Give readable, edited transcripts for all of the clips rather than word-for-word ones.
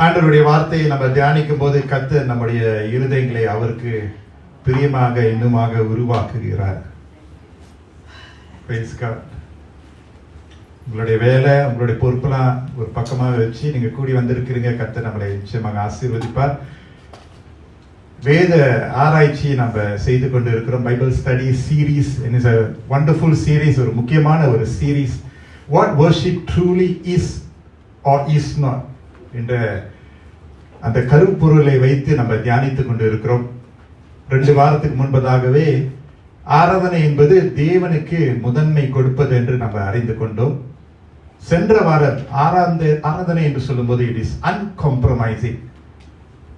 ஆண்டவருடைய வார்த்தையை நம்ம தியானிக்கும் போது கர்த்தர் நம்முடைய இருதயங்களை அவருக்கு பிரியமாக இன்னுமாக உருவாக்குகிறார். Praise God. உங்களுடைய வேலை, உங்களுடைய பொறுப்பெல்லாம் ஒரு பக்கமாக வச்சு நீங்க கூடி வந்திருக்கிறீங்க. கர்த்தர் நம்மளை நிச்சயமாக ஆசீர்வதிப்பார். வேத ஆராய்ச்சி நம்ம செய்து கொண்டு இருக்கிறோம். Bible study series is a wonderful series, ஒரு முக்கியமான ஒரு series. What worship truly is or is not என்ற அந்த கருப்பொருளை வைத்து நம்ம தியானித்துக் கொண்டு இருக்கிறோம். 2 வாரத்துக்கு முன்பதாகவே ஆராதனை என்பது தேவனுக்கு முதன்மை கொடுப்பது என்று நம்ம அறிந்து கொண்டோம். சென்ற வாரம் ஆராதனை என்று சொல்லும்போது it is uncompromising.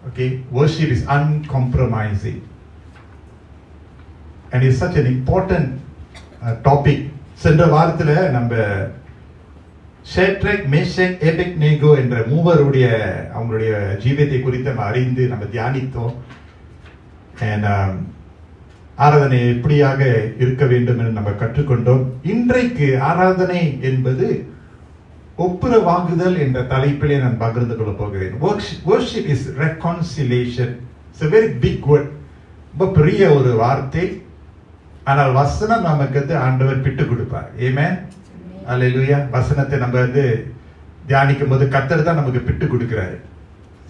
Okay, worship is uncompromising and it's such an important topic. சென்ற வாரத்துல நம்ம ஷேட்ரக், மேஷக், ஏபெத்நேகோ என்ற மூவருடைய அவங்களுடைய ஜீவியத்தை குறித்து நம்ம அறிந்து நம்ம தியானித்தோம். ஆராதனை எப்படியாக இருக்க வேண்டும் என்று நம்ம கற்றுக்கொண்டோம். இன்றைக்கு ஆராதனை என்பது ஒப்புரவாகுதல் என்ற தலைப்பிலே நான் பகிர்ந்து கொள்ள போகிறேன். Worship is reconciliation. It's a very big word. ரொம்ப பெரிய ஒரு வார்த்தை. ஆனால் வசனம் நமக்கு ஆண்டவர் பிட்டு கொடுப்பார். ஆமென். அல்லேலூயா. வசனத்தை நம்ம தியானிக்கும் போது கர்த்தர் தான் நமக்கு பிட்டு கொடுக்கிறாரு.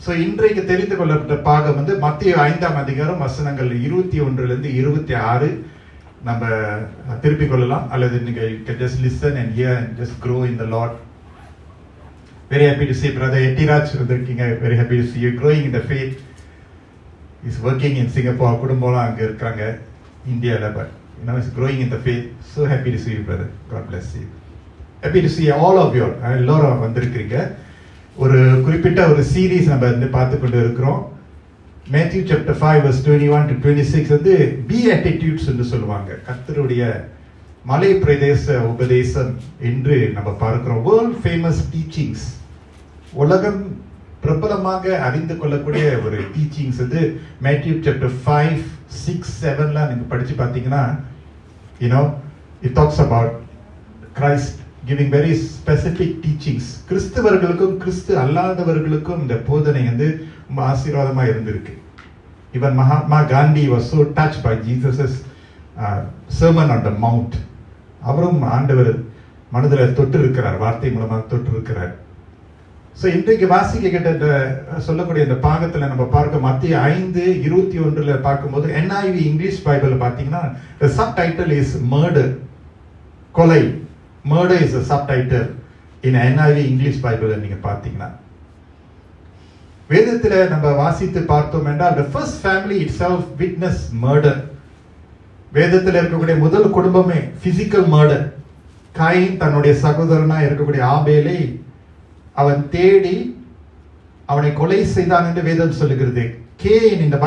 ஸோ இன்றைக்கு தெரிந்து கொள்ளப்பட்ட பாகம் மத்தேயு 5ஆம் அதிகாரம் வசனங்கள் 21 to 26 நம்ம திருப்பிக் கொள்ளலாம். அல்லது நீங்க just listen and hear and just grow in the Lord. Very happy to see brother Etiraj வந்திருக்கீங்க. Very happy to see you growing in the faith. He's working in Singapore. குடும்பம்லாம் அங்க இருக்காங்க இந்தியால. But he's growing in the faith. So happy to see you brother. God bless you. Happy to see all of you. எல்லாரும் வந்திருக்கீங்க. ஒரு குறிப்பிட்ட ஒரு series நம்ம பார்த்து கொண்டு இருக்கிறோம். Matthew chapter 5 verse 21 to 26 beatitudes என்று சொல்லுவாங்க. கர்த்தருடைய மலை பிரதேச உபதேசம் என்று நம்ம பார்க்கிறோம். வேர்ல்ட் ஃபேமஸ் டீச்சிங்ஸ், உலகம் பிரபலமாக அறிந்து கொள்ளக்கூடிய ஒரு டீச்சிங்ஸ் Matthew chapter 5, 6, 7 நீங்க படிச்சு பார்த்தீங்கன்னா it talks about Christ giving very specific teachings. கிறிஸ்தவர்களுக்கும் கிறிஸ்து அல்லாதவர்களுக்கும் இந்த போதனை ரொம்ப ஆசீர்வாதமா இருந்திருக்கு. Even Mahatma Gandhi was so touched by Jesus's sermon on the mount. அவரும் ஆண்டவர் மனதில் தொட்டு இருக்கிறார், வார்த்தை மூலமாக தொட்டு இருக்கிறார். ஸோ இன்றைக்கு வாசிக்க கேட்ட சொல்லக்கூடிய இந்த பாகத்தில் நம்ம பார்க்க மத்திய 5:21 பார்க்கும்போது NIV இங்கிலீஷ் பைபிள் பார்த்தீங்கன்னா the subtitle is murder, கொலை. Murder is a subtitle in NIV English Bible. நீங்க பார்த்தீங்கன்னா வேதத்துல நம்ம வாசித்து பார்த்தோம் என்றால் the first family itself witnessed murder. வேதத்துல இருக்கக்கூடிய முதல் குடும்பமே physical murder. காயின் தன்னுடைய சகோதரனா இருக்கக்கூடிய ஆபேலை அவன் தேடி அவனை கொலை செய்தான் என்று வேதம் சொல்லுகிறது. Cain in the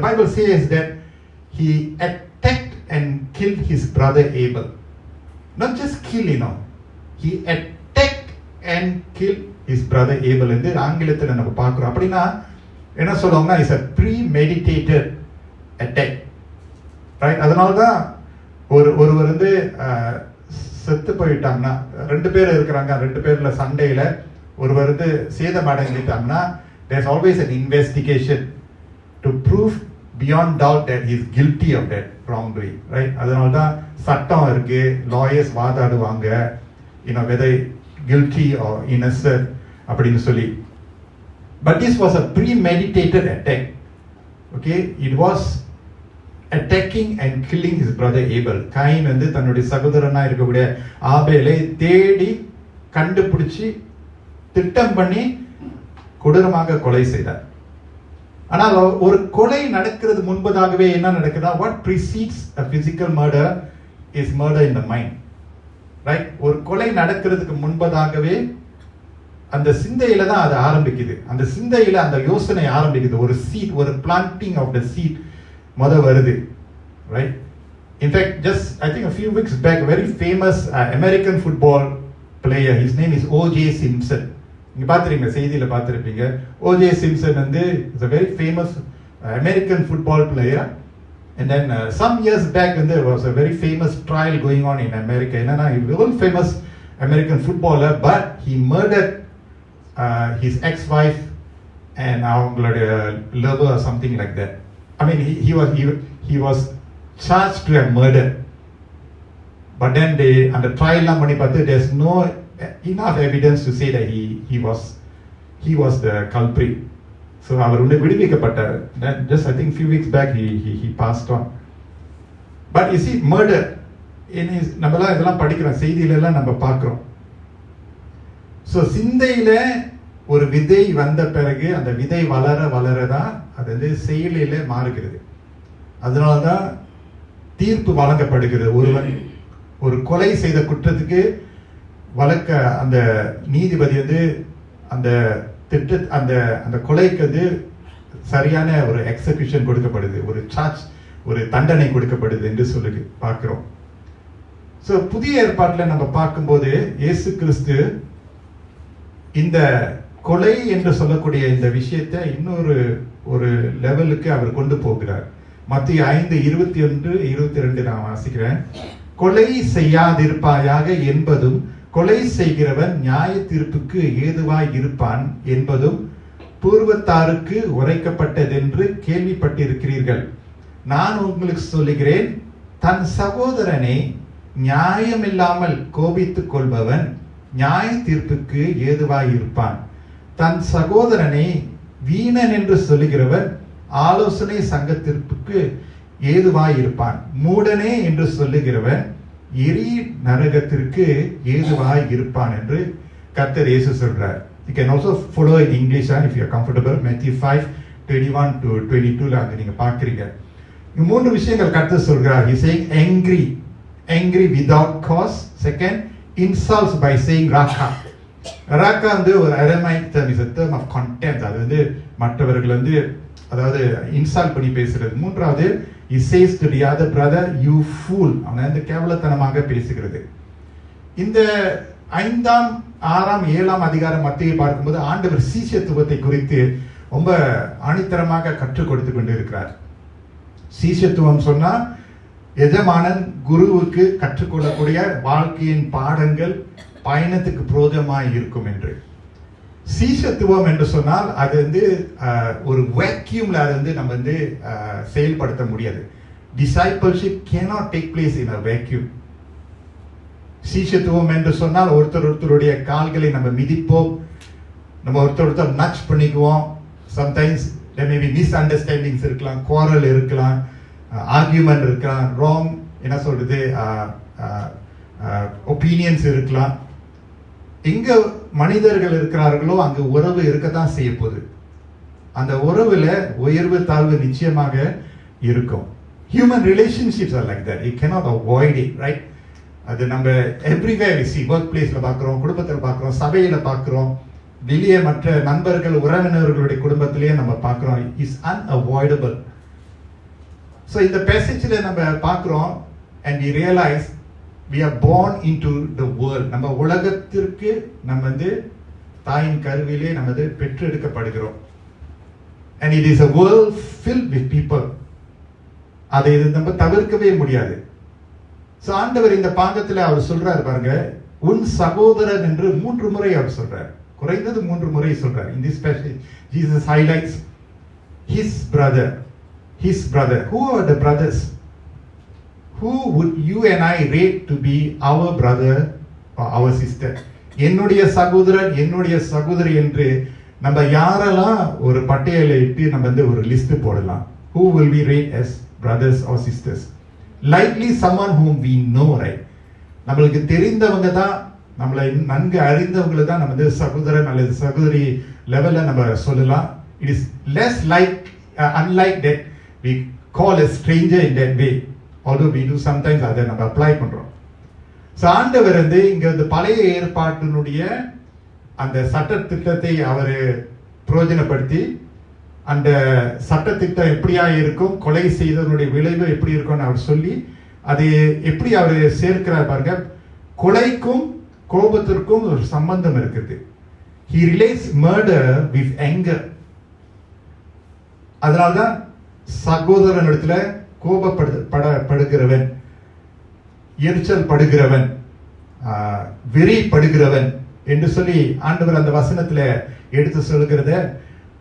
Bible says that he attacked and killed his brother Abel. Not just kill, he attacked and killed his brother Abel. என்று ஆங்கிலத்தில் நம்ம பார்க்கிறோம். அப்படின்னா என்ன சொல்லுவாங்கன்னா it's a premeditated attack, right? அதனால்தான் ஒருவர் செத்து போயிட்டாங்கன்னா, 2 பேர் இருக்கிறாங்க, 2 பேர்ல சண்டையில ஒருவர் சேதம் அடைஞ்சிட்டாங்கன்னா there's always an investigation to prove beyond doubt that he is guilty of that wrongdoing, right? அதனால்தான் சட்டம் இருக்கு, lawyers வாதாடுவாங்க whether guilty or innocent அப்படின்னு சொல்லி. But this was a premeditated attack. Okay, it was attacking and killing his brother Abel. Coin தன்னுடைய சகோதரனா இருக்கக்கூடிய ஆபேலை தேடி கண்டுபிடிச்சு திட்டம் பண்ணி கொடூரமாக கொலை செய்தார். ஆனால் ஒரு கொலை நடக்கிறது முன்பதாகவே என்ன நடக்குதா? What precedes a physical murder is murder in the mind, right? ஒரு கொலை நடக்கிறதுக்கு முன்பதாகவே அந்த சிந்தையில தான் அது ஆரம்பிக்குது. அந்த சிந்தையில அந்த யோசனை ஆரம்பிக்குது. ஒரு சீட், ஒரு planting of the seed வருது, right? In fact, just I think a few weeks back, a very famous American football player, his name is O.J. Simpson. நீங்க பார்த்திருப்பீங்க, செய்தியில பார்த்திருப்பீங்க. O.J. Simpson is a very famous American football player. And then some years back there was a very famous trial going on in America. He was a very famous American footballer, but he murdered his ex-wife and அவங்களுடைய lover or something like that. I mean, he was charged to have murdered. But then they அந்த ட்ரையல்லாம் பண்ணி பார்த்து there's no enough evidence to say that he was the culprit. So அவர் வந்து விடுவிக்கப்பட்டார். Just I think few weeks back he passed on. But you see, murder நம்மளாம் இதெல்லாம் படிக்கிறோம், செய்தியில எல்லாம் நம்ம பார்க்கிறோம். ஸோ சிந்தையில ஒரு விதை வந்த பிறகு அந்த விதை வளர வளரதான் அது வந்து செயலில மாறுகிறது. அதனாலதான் தீர்ப்பு வழங்கப்படுகிறது. ஒருவன் ஒரு கொலை செய்த குற்றத்துக்கு வழக்க அந்த நீதிபதி வந்து அந்த அந்த கொலைக்கு வந்து சரியான ஒரு எக்ஸிகியூஷன் கொடுக்கப்படுது, ஒரு சார்ஜ், ஒரு தண்டனை கொடுக்கப்படுது என்று சொல்லி பார்க்கிறோம். ஸோ புதிய ஏற்பாட்டில் நம்ம பார்க்கும்போது இயேசு கிறிஸ்து இந்த கொலை என்று சொல்லக்கூடிய இந்த விஷயத்தை இன்னொரு ஒரு லெவலுக்கு அவர் கொண்டு போகிறார். மத்திய 5:21-22 நான் வாசிக்கிறேன். கொலை செய்யாதிருப்பாயாக என்பதும் கொலை செய்கிறவன் நியாய தீர்ப்புக்கு ஏதுவாய் இருப்பான் என்பதும் பூர்வத்தாருக்கு உரைக்கப்பட்டதென்று கேள்விப்பட்டிருக்கிறீர்கள். நான் உங்களுக்கு சொல்லுகிறேன், தன் சகோதரனை நியாயமில்லாமல் கோபித்துக் கொள்பவன் நியாய தீர்ப்புக்கு ஏதுவாய் இருப்பான். தன் சகோதரனை வீணன் என்று சொல்லுகிறவன் ஆலோசனை சங்கத்திற்கு ஏதுவாய் இருப்பான். மூடனே என்று சொல்லுகிறவன் எரி நரகத்திற்கு ஏதுவாய் இருப்பான் என்று கர்த்தர் இயேசு சொல்றார். You can also follow in English if you are comfortable. Matthew 5:21-22 அங்க நீங்க பார்க்கிறீங்க. இந்த மூன்று விஷயங்கள் கர்த்தர் சொல்றார். He saying angry without cause. Second, insults by saying raka. Raka வந்து ஒரு Aramaic term, is a term of contempt. அது வந்து மற்றவர்கள் வந்து அதாவது இன்சல்ட் பண்ணி பேசுறது. மூன்றாவது, he says to the other brother, you fool. அவன் வந்து கேவலத்தனமாக பேசுகிறது. இந்த 5ஆம் 6ஆம் 7ஆம் அதிகாரம் மத்தியை பார்க்கும்போது ஆண்டவர் சீஷத்துவத்தை குறித்து ரொம்ப ஆணித்தரமாக கற்றுக் கொடுத்து கொண்டு இருக்கிறார். சீஷத்துவம் சொன்னா எஜமானன் குருவுக்கு கற்றுக்கொள்ளக்கூடிய வாழ்க்கையின் பாடங்கள் பயணத்துக்கு பிரோஜனமாய் இருக்கும் என்று. சீஷத்துவம் என்று சொன்னால் அது வந்து ஒரு வேக்யூம்ல அது வந்து நம்ம வந்து செயல்படுத்த முடியாது. Discipleship cannot take place in a vacuum. சீஷத்துவம் என்று சொன்னால் ஒருத்தருடைய கால்களை நம்ம மிதிப்போம், நம்ம ஒருத்தர் நச் பண்ணிக்குவோம். Sometimes there may be misunderstandings இருக்கலாம், குவாரல் இருக்கலாம், ஆர்கியூமெண்ட் இருக்கலாம், ராங் என்ன சொல்றது ஒப்பீனியன்ஸ் இருக்கலாம். எங்க மனிதர்கள் இருக்கிறார்களோ அங்கு உறவு இருக்கத்தான் செய்ய போகுது. அந்த உறவுல உயர்வு தாழ்வு நிச்சயமாக இருக்கும். Human relationships are like that. You cannot avoid it, right? அது நம்ம எவ்ரிவேர் we see, ஒர்க் பிளேஸ்ல பார்க்கிறோம், குடும்பத்தில் பார்க்கிறோம், சபையில பார்க்கிறோம், வெளியே மற்ற நண்பர்கள் உறவினர்களுடைய குடும்பத்திலேயே நம்ம பார்க்கிறோம். Is unavoidable. So இந்த பேசேஜ்ல நம்ம பார்க்கிறோம் and we realize we are born into the world. நம்ம உலகத்திற்கு நம்ம வந்து தாயின் கருவிலே நம்ம வந்து பெற்றெடுக்கப்படுகிறோம். And it is a world filled with people. அதை நம்ம தவிர்க்கவே முடியாது. So ஆண்டவர் இந்த பாகத்துல அவர் சொல்றாரு பாருங்க, உன் சகோதரன் என்று 3 முறை அவர் சொல்றார். குறைந்தது 3 முறை சொல்றார். In this passage Jesus highlights his brother. Who are the brothers? Who would you and I rate to be our brother or our sister? என்னுடைய சகோதரன், என்னுடைய சகோதரி என்று நம்ம யாரெல்லாம் ஒரு பட்டியலை இட்டு நம்ம வந்து ஒரு லிஸ்ட் போடலாம். Who will we rate as brothers or sisters? Likely someone whom we know, right? நம்மளுக்கு தெரிந்தவங்க தான், நம்மளை நன்கு அறிந்தவங்களை தான் நம்ம வந்து சகோதரன் அல்லது சகோதரி லெவல்ல நம்ம சொல்லலாம். It is less unlike that we call a stranger in that way, although we do sometimes அதை நம்ம அப்ளை பண்றோம். ஸோ ஆண்டவர் வந்து இங்க இந்த பழைய ஏற்பாட்டினுடைய அந்த சட்டத்திட்டத்தை அவர் பிரயோஜனப்படுத்தி அந்த சட்டத்திட்டம் எப்படியா இருக்கும், கொலை செய்தவனுடைய விளைவு எப்படி இருக்கும்னு அவர் சொல்லி அதை எப்படி அவர் சேர்க்கிறார் பாருங்க. கொலைக்கும் கோபத்திற்கும் ஒரு சம்பந்தம் இருக்குது. He relates murder with anger. அதனால்தான் சகோதரனிடத்துல கோபப்படுகிறவன், எரிச்சல் படுகிறவன், வெறி படுகிறவன் என்று சொல்லி ஆண்டவர் அந்த வசனத்துல எடுத்து சொல்கிறத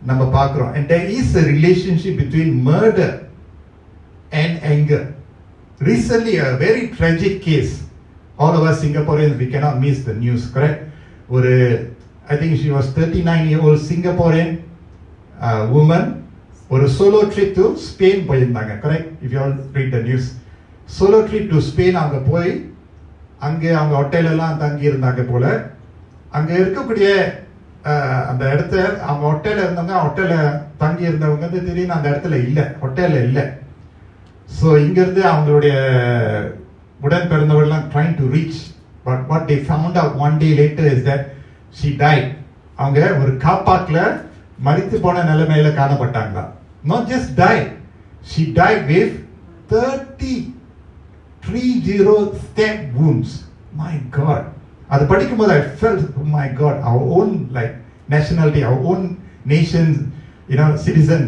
நம்ம பார்க்கிறோம். And there is a relationship between murder and anger. Recently, a very tragic case. All of us Singaporeans, we cannot miss the news, correct? I think she was 39-year-old Singaporean woman. ஒரு solo trip to Spain போயிருந்தாங்க, correct? If you all read the news. Solo trip to Spain, அவங்க போய் அங்கே அவங்க hotel எல்லாம் தங்கி இருந்தாங்க போல. அங்க இருக்கக்கூடிய அந்த இடத்துல அவங்க ஹோட்டல்ல இருந்தவங்க, ஹோட்டல்ல தங்கி இருந்தவங்க வந்து திடீர்னு அந்த இடத்துல இல்ல, ஹோட்டல்ல இல்ல. ஸோ இங்கிருந்து அவங்களுடைய உடன் பிறந்தவர்கள்லாம் trying to reach, but what they found out one day later is that she died. அவங்க ஒரு காப்பாக்ல மரித்து போன நிலைமையில காணப்பட்டாங்களா. Not just die, she died with 30 stab wounds. My God. அது படிக்கும்போது I felt, oh my God, our own like nationality, our own nation's, citizen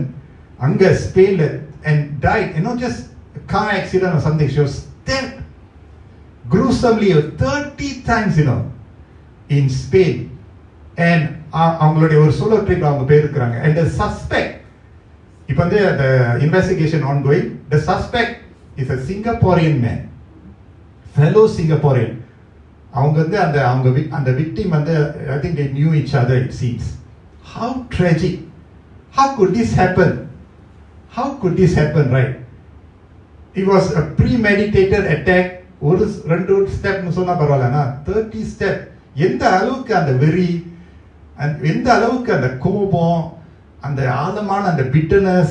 அங்க ஸ்பெயின்ல and died, not just a car accident or something. She was stabbed gruesomely 30 times, in Spain. And அவங்களுடைய ஒரு solo trip அவங்க போயிருக்காங்க. And the suspect, இப்போ வந்து the investigation ongoing, the suspect is a Singaporean man, fellow Singaporean. அவங்க வந்து அந்த victim வந்து I think they knew each other, it seems. How tragic. How could this happen? How could this happen, right? It was a premeditated attack. ஒரு 2 step சொன்னா பரவாயில்லனா 30 step. எந்த அளவுக்கு அந்த வெறி, எந்த அளவுக்கு அந்த கோபம், அந்த ஆழமான அந்த bitterness,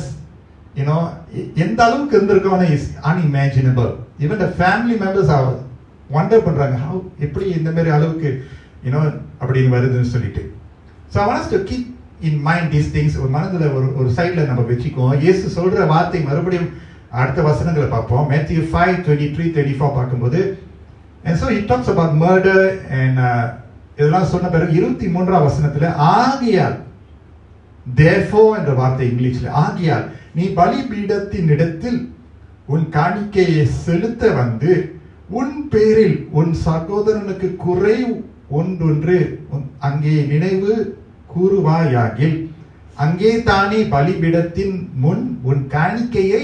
எந்த அளவுக்கு இருந்திருக்கோன்னு is unimaginable. Even the family members are wonder பண்றாங்க, how எப்படி இந்த மாதிரி அளவுக்கு அப்படின்னு வருதுன்னு சொல்லிட்டு. So I want us to keep in mind these things. ஒரு மனதுல ஒரு சைடுல நம்ம வெச்சிக்குவோம். இயேசு சொல்ற வார்த்தை மறுபடியும் அடுத்த வசனங்களை பார்ப்போம். Matthew 5:23-24 பார்க்கும்போது, and so he talks about murder and இதெல்லாம் சொன்ன பிறகு 23ஆம் வசனத்துல ஆகையால், therefore என்ற வார்த்தை இங்கிலீஷ்ல, ஆகையால் நீ பலிபீடத்தின் இடத்தில் உன் காணிக்கையை செலுத்த வந்து உன் பேரில் உன் சகோதரனுக்கு குறை ஒன்றொன்று அங்கே நினைவு கூறுவாயாகில் அங்கே தானே பலிபீடத்தின் முன் உன் காணிக்கையை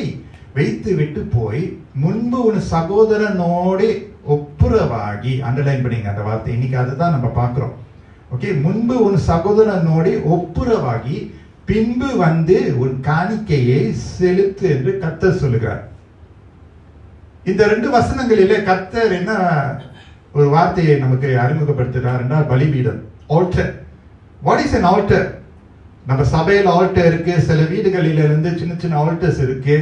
வைத்து விட்டு போய் முன்பு உன் சகோதரனோடு ஒப்புரவாகி, அண்டர்லைன் பண்ணிங்க அந்த வார்த்தை, இன்னைக்கு அதுதான் நம்ம பார்க்கிறோம். ஓகே, முன்பு உன் சகோதரனோடு ஒப்புரவாகி பின்பு வந்து உன் காணிக்கையை செலுத்து என்று கர்த்தர் சொல்லுகிறார். இந்த 2 வசனங்களிலே கர்த்தர் என்ன ஒரு வார்த்தையை நமக்கு அறிமுகப்படுத்துகிறார் என்றால் பலிபீடம், alter. What is an altar? நம்ம சபையில் ஆல்டர் இருக்கு, சில வீடுகளிலிருந்து சின்ன சின்ன ஆல்டர்ஸ் இருக்கு.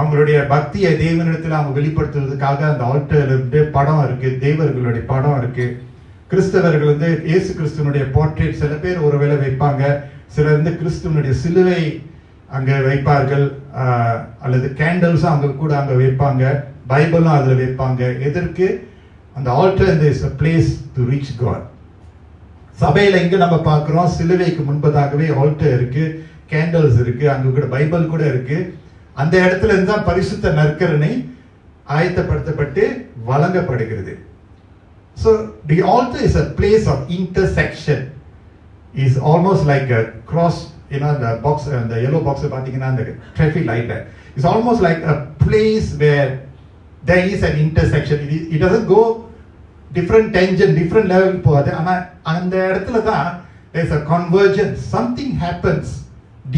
அவங்களுடைய பக்தியை தேவனிடத்தில் அவங்க வெளிப்படுத்துவதற்காக அந்த ஆல்டர்ல இருந்து படம் இருக்கு, தேவர்களுடைய படம் இருக்கு. கிறிஸ்தவர்கள் வந்து இயேசு கிறிஸ்துவனுடைய போர்ட்ரேட் சில பேர் ஒருவேளை வைப்பாங்க, சிலர் வந்து கிறிஸ்துவனுடைய சிலுவை அங்க வைப்பார்கள், அல்லது கேண்டல்ஸும் அங்க கூட அங்க வைப்பாங்க, பைபிளும் அதுல வைப்பாங்க. எதற்கு? அந்த alter is a place to reach God. சபையில இங்க நம்ம பார்க்கிறோம், சிலுவைக்கு முன்பதாகவே ஆல்டர் இருக்கு, கேண்டல்ஸ் இருக்கு, அங்க கூட பைபிள் கூட இருக்கு. அந்த இடத்துல இருந்து தான் பரிசுத்த நற்கருணை ஆயத்தப்படுத்தப்பட்டு வழங்கப்படுகிறது. So the altar is a place of intersection. Is almost like a cross, the box, the yellow box பாத்தீங்கன்னா அந்த traffic light. It's almost like a place where there is an intersection. It doesn't go different tangent, different level போகுது. ஆனா அந்த இடத்துல தான் there's a convergence. Something happens.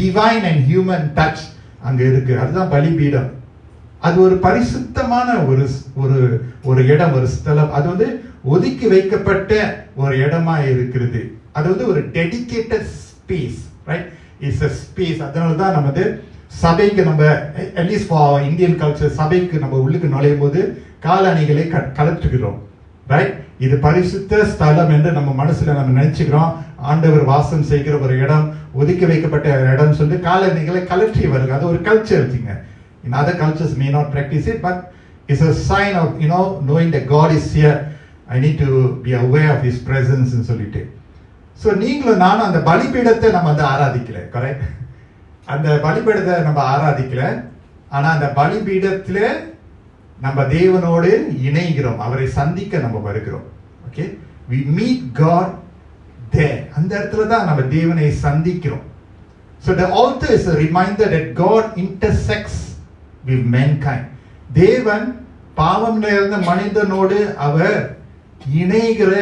Divine and human touch அங்க இருக்கு. அதுதான் பலிபீடம். அது ஒரு பரிசுத்தமான ஒரு இடம், ஒரு ஸ்தலம். அது வந்து ஒதுக்கி வைக்கப்பட்ட ஒரு இடமா இருக்கிறது. அது வந்து ஒரு dedicated space, right? It's a space. அதனால தான் நம்ம வந்து சபைக்கு நம்ம அட்லீஸ்ட் ஃபார் இந்தியன் கல்ச்சர் சபைக்கு நம்ம உள்ளுக்கு நுழையும் போது காலணிகளை கலற்றுகிறோம், ரைட்? இது பரிசுத்த ஸ்தலம் என்று நம்ம மனசுல நம்ம நினைச்சுக்கிறோம். ஆண்டவர் வாசம் செய்கிற ஒரு இடம், ஒதுக்கி வைக்கப்பட்ட இடம் சொல்லி காலணிகளை கலற்றி வருங்க. அது ஒரு கல்ச்சர் வச்சுங்க. In other cultures may not practice it, but it's a sign of knowing that God is here. I need to be aware of His presence and சொல்லிட்டு. ஸோ நீங்களும் நானும் அந்த பலிபீடத்தை நம்ம வந்து ஆராதிக்கல, கரெக்ட்? அந்த பலிபீடத்தை நம்ம ஆராதிக்கல, ஆனா அந்த பலிபீடத்துல நம்ம தேவனோடு இணைகிறோம், அவரை சந்திக்க நம்ம வருகிறோம். Okay, we meet God there. அந்த இடத்துல தான் நம்ம தேவனை சந்திக்கிறோம். So the altar is a reminder that God intersects with mankind. தேவன் பாவம் நிறைந்த மனிதனோடு அவர் இணைகிற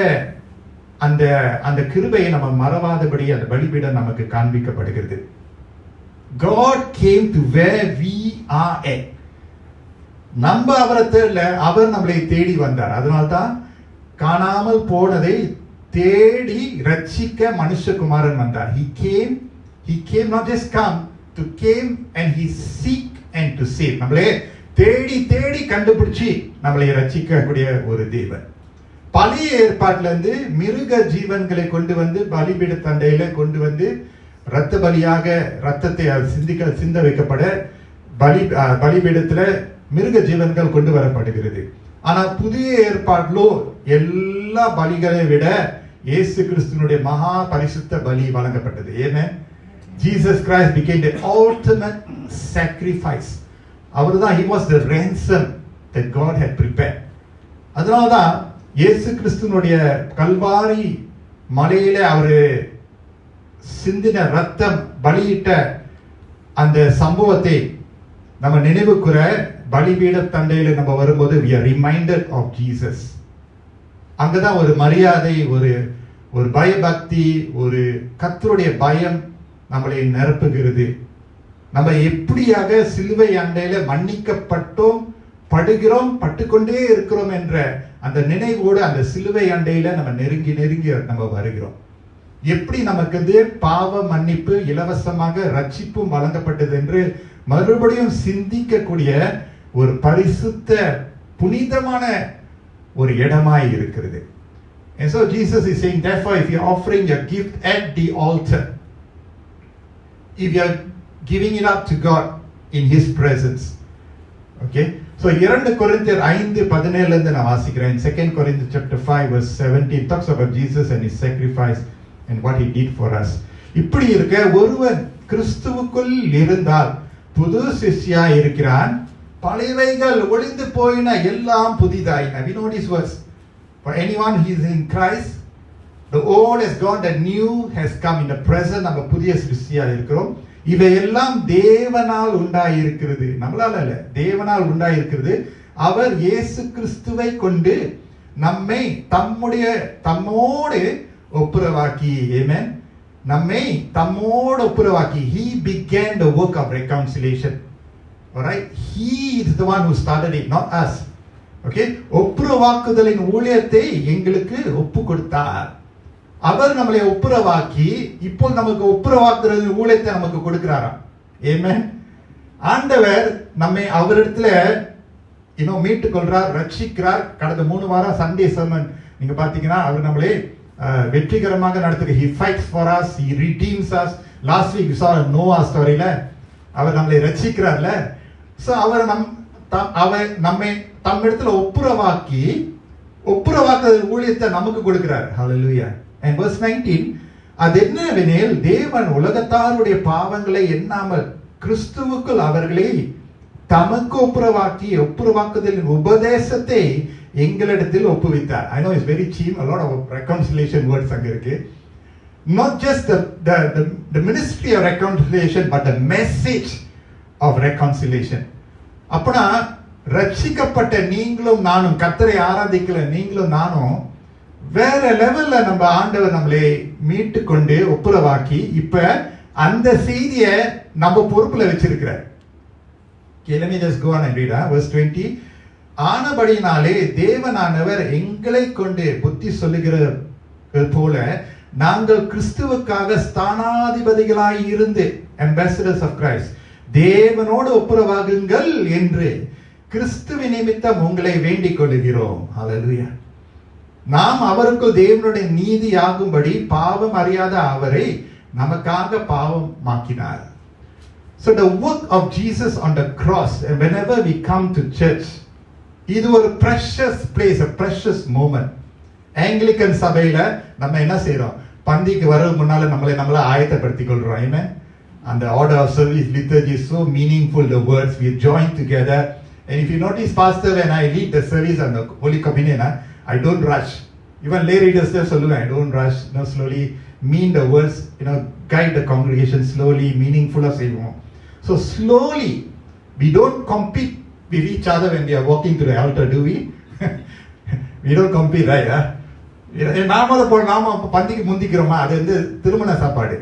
அந்த அந்த கிருபையை நம்ம மறவாதபடி அந்த பலிபீடம் நமக்கு காண்பிக்கப்படுகிறது. God came to where we are at. நம்ம அவரை தேடல, அவர் நம்மளை தேடி வந்தார். அதனால்தான் காணாமல் போனதை தேடி ரட்சிக்க மனுஷகுமாரன் வந்தார். He came not just come, to came and he seek and to save. நம்மளே தேடி தேடி கண்டுபிடிச்சி நம்மளை ரட்சிக்கக்கூடிய ஒரு தேவன். பழைய ஏற்பாட்டில இருந்து மிருக ஜீவன்களை கொண்டு வந்து பலிபீட தண்டையில கொண்டு வந்து இரத்த பலியாக ரத்தத்தை சிந்த வைக்கப்பட பலிபீடத்துல மிருக ஜீவன்கள் கொண்டு வரப்படுகிறது. ஆனா புதிய ஏற்பாட்டிலோ எல்லா பலிகளை விட இயேசு கிறிஸ்துனுடைய மகா பரிசுத்த பலி வழங்கப்பட்டது. ஏன்னா Jesus Christ became the ultimate sacrifice. அவர்தான், he was the ransom that God had prepared. அதனால்தான் இயேசு கிறிஸ்துனுடைய கல்வாரி மலையில அவரு சிந்தின ரத்தம் பலியிட்ட அந்த சம்பவத்தை நம்ம நினைவுக்குற பலிபீட தண்டையில நம்ம வரும்போது we are reminded of Jesus. அங்கதான் ஒரு மரியாதை, ஒரு பயபக்தி, ஒரு கர்த்தருடைய பயம் நம்மளை நிரப்புகிறது. நம்ம எப்படியாக சிலுவை அண்டையில மன்னிக்கப்பட்டோம், படுகிறோம், பட்டுக்கொண்டே இருக்கிறோம் என்ற அந்த நினைவோடு அந்த சிலுவை அண்டையில நம்ம நெருங்கி நெருங்கி நம்ம வருகிறோம். எப்படி நமக்கு பாவ மன்னிப்பு இலவசமாக ரட்சிப்பும் வழங்கப்பட்டது என்று மறுபடியும் சிந்திக்கக்கூடிய ஒரு பரிசுத்த புனிதமான ஒரு இடமாய் இருக்கிறது. And so Jesus is saying, therefore, if you're offering your gift at the altar, if you're giving it up to God in His presence, okay? So 2 Corinthians 5:17 இருந்து நான் வாசிக்கிறேன். 2 Corinthians chapter 5 verse 17 talks about Jesus and His sacrifice and what He did for us. இப்படி இருக்க ஒருவன் கிறிஸ்துவுக்குள் இருந்தால் புது சிஷ்யா இருக்கிறான், பழையவைகள் ஒளிந்து போயின, எல்லாம் புதிதாயின. We know this verse. For anyone who is in Christ, the old has gone, the new has come. In the present நம்ம புதிய சிருஷ்டியா இருக்கிறோம். இவையெல்லாம் தேவனால் உண்டாயிருக்கிறது, நம்மளால அல்ல, தேவனால் உண்டாயிருக்கிறது. அவர் இயேசு கிறிஸ்துவை கொண்டு நம்மை தம்மோடு ஒப்புரவாக்கி. ஆமென். நம்மை தம்மோடு ஒப்புரவாக்கி. He began the work of reconciliation. Alright, He is the one who started it, not us. Okay, ஒப்புரவாக்குதலின் ஊழியத்தை எங்களுக்கு ஒப்பு கொடுத்தார். அவர் நம்மளை ஒப்புரவாக்கி இப்போ நமக்கு ஒப்புரவாக்குறது ஊழியத்தை நமக்கு கொடுக்கிறாராம். ஆமென். ஆண்டவர் நம்மை அவரிடத்துல மீட்டு கொள்றார், ரட்சிக்கிறார். கடந்த 3 வாரம் சண்டே சர்மன் நீங்க பாத்தீங்கன்னா அவர் நம்மளை வெற்றிகரமாக நடத்துகிறார். He fights for us, He redeems us. Last week we saw Noah storyல அவர் நம்மளை ரட்சிக்கிறார்ல. So அவர் நம்மை தம்மிடத்துல ஒப்புரவாக்குற ஊழியத்தை நமக்கு கொடுக்கிறார். Hallelujah. And verse 19, அது என்னவெனில் தேவன் உலகத்தாருடைய பாவங்களை எண்ணாமல் கிறிஸ்துவுக்குள் அவர்களை தமக்கு ஒப்புரவாக்குதலின் உபதேசத்தை எங்களிடத்தில் ஒப்புவித்தார். I know it's very cheap, a lot of reconciliation words அங்க இருக்கு. Not just the ministry of reconciliation, but the message of reconciliation. அப்பனா ரட்சிக்கப்பட்ட நீங்களும் நானும், கர்த்தரை ஆராதிக்கல நீங்களும் நானும் வேற லெவல்ல நம்ம ஆண்டவர் நம்மளை மீட்டு கொண்டு ஒப்புரவாக்கி இப்ப அந்த செய்தியை நம்ம பொறுப்புல வச்சிருக்கிறார். Okay, let me just go on and read verse 20. ஆனபடினாலே தேவனானவர் எங்களை கொண்டு புத்தி சொல்லுகிறது போல நாங்கள் கிறிஸ்துவுக்காக ஸ்தானாதிபதிகளாய் இருந்து ambassadors of Christ தேவனோடு ஒப்புரவாகுங்கள் என்று கிறிஸ்துவின் நிமித்தம் உங்களை வேண்டிக் கொள்கிறோம். ஹல்லேலூயா. நாம் அவருக்குள் தேவனுடைய நீதி ஆகும்படி பாவம் அறியாத அவரை நமக்காக பாவமாக்கினார். So the work of Jesus on the cross, and whenever we come to church, இது ஒரு precious place, a precious moment. Anglican சபையில நம்ம என்ன செய்றோம்? பந்திக்கு வர முன்னால நம்மளை ஆயத்தப்படுத்திக் கொள்றோம். ஆமென். And the order of service liturgy is so meaningful, the words we join together. And if you notice, Pastor, when I lead the service on the Holy Communion, I don't rush. Even lay readers there சொல்லுவேன், I don't rush, slowly mean the words, guide the congregation slowly, meaningful செய்வோம். So slowly, we don't compete with each other when we are walking to the altar, do we? We don't compete, right? நாம பந்திக்கு முந்திக்கிறோமா? அது வந்து திருமண சாப்பாடு.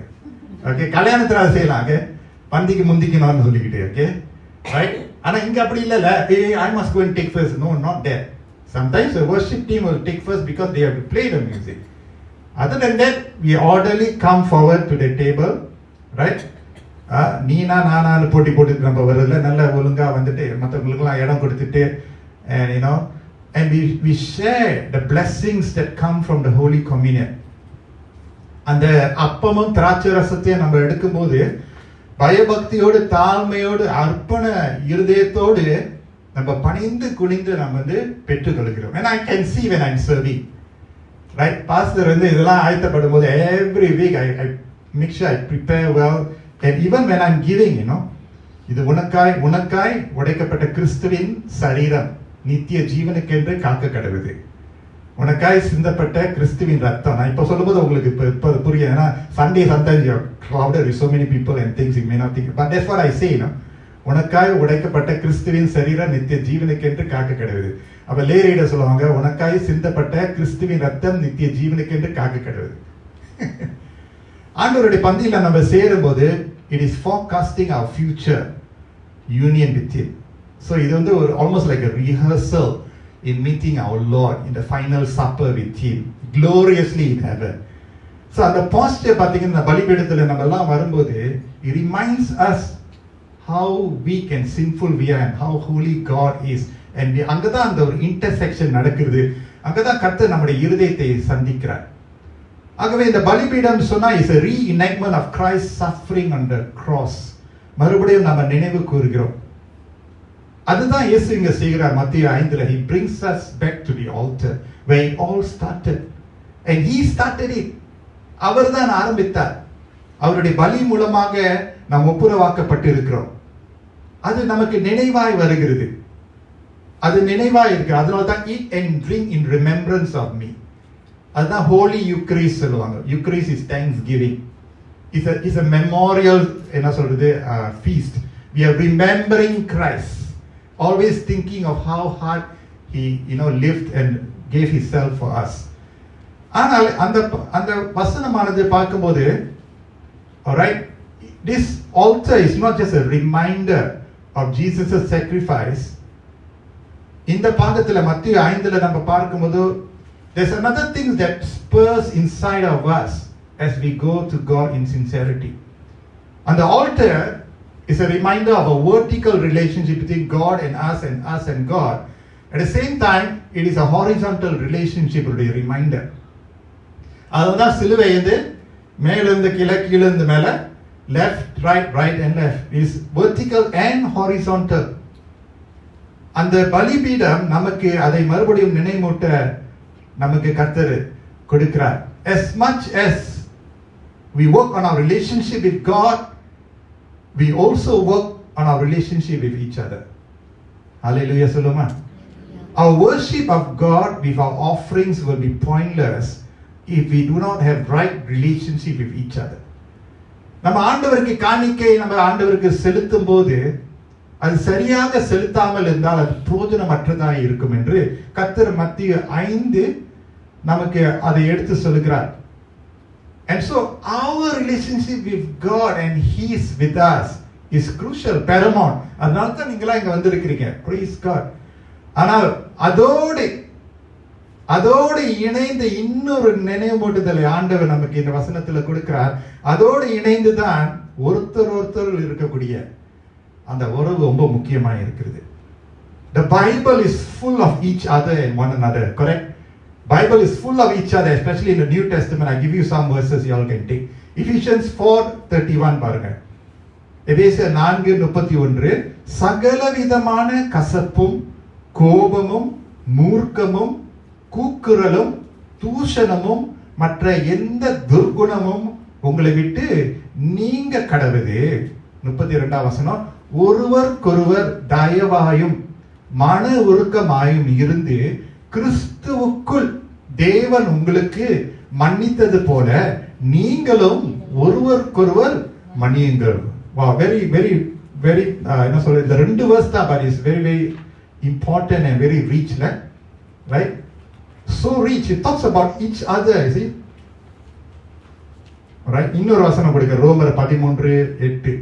Okay, கல்யாணத்துல அதை செய்யலாம். ஓகே, பந்திக்கு முந்திக்கணும்னு சொல்லிக்கிட்டு. Okay, right. ஆனா இங்க அப்படி இல்ல. I must go and take first. No, not that. Sometimes the worship team will take first because they have to play the music. Other than that, we orderly come forward to the table, right? நீனா நானான்னு போட்டு நம்ம வரல, நல்ல ஒழுங்கா வந்துட்டு மற்றவங்களுக்குலாம் இடம் கொடுத்துட்டு, and and we share the blessings that come from the Holy Communion. அந்த அப்பமும் திராட்சை ரசத்தையும் நம்ம எடுக்கும்போது பயபக்தியோடு, தாழ்மையோடு, அர்ப்பண இருதயத்தோடு நம்ம பணிந்து குனிந்து நம்ம வந்து பெற்றுக்கொள்கிறோம். And I can see when I'm serving, right? Pastor வந்து இதெல்லாம் ஆயத்தப்படும் போது every week I make sure I prepare well, and even when I'm giving, இது உனக்காய் உடைக்கப்பட்ட கிறிஸ்துவின் சரீரம் நித்திய ஜீவனுக்கென்று காக்க கடவுது. உனக்காய் சிந்தப்பட்ட கிறிஸ்துவின் ரத்தம். நான் இப்போ சொல்லும்போது உங்களுக்கு இப்போ புரியுது. ஏன்னா Sunday sometimes you are crowded with so many people and things you may not think, but that's what I say. உனக்காய் உடைக்கப்பட்ட கிறிஸ்துவின் சரீரம் நித்திய ஜீவனுக்கென்று காக்க கடவுது. அப்ப லேரீட சொல்லுவாங்க, உனக்காய் சிந்தப்பட்ட கிறிஸ்துவின் ரத்தம் நித்திய ஜீவனுக்கென்று காக்க கடவுது. ஆண்டவருடைய பந்தியில நம்ம சேரும் போது it is forecasting our future union with him. So இது வந்து ஒரு almost like a rehearsal in meeting our Lord in the final supper with him gloriously in heaven. So அந்த posture பாத்தீங்கன்னா பலிபீடத்துல நம்ம எல்லாம் வரும்போது it reminds us how weak and sinful we are and how holy God is, and அங்கதான் அந்த ஒரு intersection நடக்குது. அங்கதான் கர்த்தர் நம்முடைய இருதயத்தை சந்திக்கிறார். ஆகவே இந்த பலிபீடம் சொன்னா is a reenactment of Christ's suffering on the cross. மறுபடியும் நம்ம நினைவு கூறுகிறோம். அதுதான் இயேசு இங்க செய்கிறார். மத்தேயு 5 he brings us back to the altar where it all started, and he started it. அவர்தான் ஆரம்பித்தார். அவருடைய பலி மூலமாக நாம் ஒப்புரவாக்கப்பட்டு இருக்கிறோம். அது நமக்கு நினைவாய் வருகிறது. அது நினைவாய் இருக்கு. அதனால தான் eat and drink in remembrance of me. அதுதான் holy eucharist சொல்லுவாங்க. Eucharist is thanksgiving. It's a memorial, என்ன சொல்றது, feast. We are remembering Christ, always thinking of how hard he lived and gave himself for us. ஆனால் அந்த வசனமானது பார்க்கும்போது, all right, this altar is not just a reminder of Jesus' sacrifice. இந்த பாகத்துல மத்தேயு 5 நம்ம பார்க்கும்போது there's another thing that spurs inside of us as we go to God in sincerity. And the altar is a reminder of a vertical relationship between God and us and God. At the same time, it is a horizontal relationship, a reminder. அதுதான் சிலுவை வந்து மேலிருந்து கீழே, கீழிருந்து மேல, left, right and left is vertical and horizontal. அந்த பலிபீடம் நமக்கு அதை மறுபடியும் நினைவூட்ட நமக்கு கர்த்தர் கொடுக்கிறார். As much as we work on our relationship with God, we also work on our relationship with each other. Hallelujah, சொல்லுமா? Our worship of God with our offerings will be pointless if we do not have right relationship with each other. நம்ம ஆண்டவருக்கு காணிக்கை நம்ம ஆண்டவருக்கு செலுத்தும் போது அது சரியாக செலுத்தாமல் இருந்தால் அது பிரயோஜனமற்றதாக இருக்கும் என்று கர்த்தர் மத்தேயு 5 நமக்கு அதை எடுத்து சொல்கிறார். And so our relationship with God and he is with us is crucial, paramount. அதனால தான் நீங்களா இங்க வந்திருக்கிறீங்க. Praise God. ஆனால் அதோடு இணைந்து இன்னொரு நினைவூட்டுதலை ஆண்டவர் நமக்கு இந்த வசனத்துல கொடுக்கிறார். அதோடு இணைந்து தான் ஒருத்தர் இருக்கக்கூடிய அந்த உறவு ரொம்ப முக்கியமா இருக்கிறது. The Bible is full of each other and one another, correct? Bible is full of each other, especially in the New Testament. I give you some verses you all can take. Ephesians 4:31 பாருங்க. எபேசியர் 4:31 சகலவிதமான கசப்பும் கோபமும் மூர்க்கமும் கூக்குரலும் தூஷணமும் மற்ற எந்த துர்குணமும் உங்களை விட்டு நீங்க கடவுது. 32 வசனம், ஒருவருக்கொருவர் தயவாயும் மன உருக்கமாயும் இருந்து கிறிஸ்துவுக்குள் தேவன் உங்களுக்கு மன்னித்தது போல நீங்களும் ஒருவருக்கொருவர் மன்னியுங்கள். வா, வெரி வெரி வெரி என்ன சொல்றது, இந்த 2 verse தான், but it's very very important and very rich, right? So rich. It talks about each other, you see, right? இன்னொரு வசனம் கொடுக்க, ரோமர் 13:8.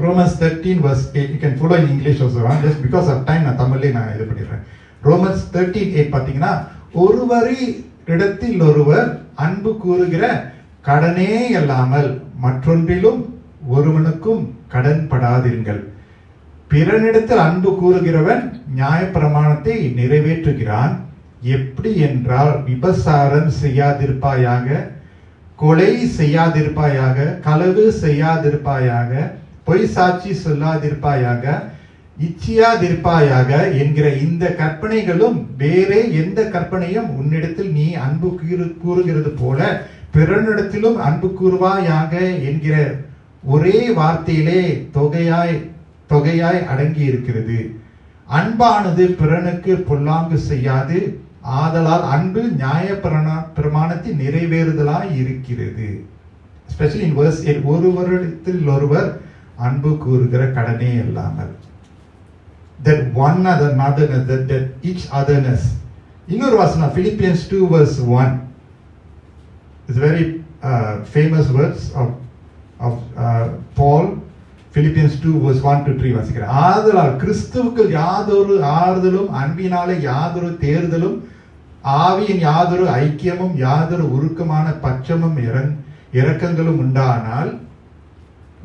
Romans 13 verse 8. You can follow in English also, just because of time நான் தமிழ்ல நான் இது பண்ணிடுறேன். Romans 13:8 பாத்தீங்கன்னா, ஒருவரிடத்தில் ஒருவர் அன்பு கூறுகிற கடனே அல்லாமல் மற்றொன்றிலும் ஒருவனுக்கும் கடன் படாதிருங்கள். பிறனிடத்தில் அன்பு கூறுகிறவன் நியாயப்பிரமாணத்தை நிறைவேற்றுகிறான். எப்படி என்றால், விபசாரம் செய்யாதிருப்பாயாக, கொலை செய்யாதிருப்பாயாக, களவு செய்யாதிருப்பாயாக, பொய் சாட்சி சொல்லாதிருப்பாயாக, இச்சியாதிருப்பாயாக என்கிற இந்த கற்பனைகளும் வேறே எந்த கற்பனையும் உன்னிடத்தில் நீ அன்பு கூறுகிறது போல பிறனிடத்திலும் அன்பு கூறுவாயாக என்கிற ஒரே வார்த்தையிலே தொகையாய் அடங்கி இருக்கிறது. அன்பானது பிறனுக்கு பொல்லாங்கு செய்யாது, ஆதலால் அன்பு நியாய பிரமாணத்தை நிறைவேறுதலாய் இருக்கிறது. Especially in verse 8, ஒருவரிடத்தில் ஒருவர் அன்பு கூறுகிற கடனே இல்லாமல், that one another, that each otherness. இன்னொரு வசனம் Philippians 2 verse 1. It's very famous words of Paul. Philippians 2 verse 1 to 3 வாசிக்கிறேன். ஆதலால் கிறிஸ்துவுக்கு யாதொரு ஆறுதலும் அன்பினாலே யாதொரு தேர்தலும் ஆவியின் யாதொரு ஐக்கியமும் யாதொரு உருக்கமான பட்சமும் இரக்கங்களும் உண்டானால்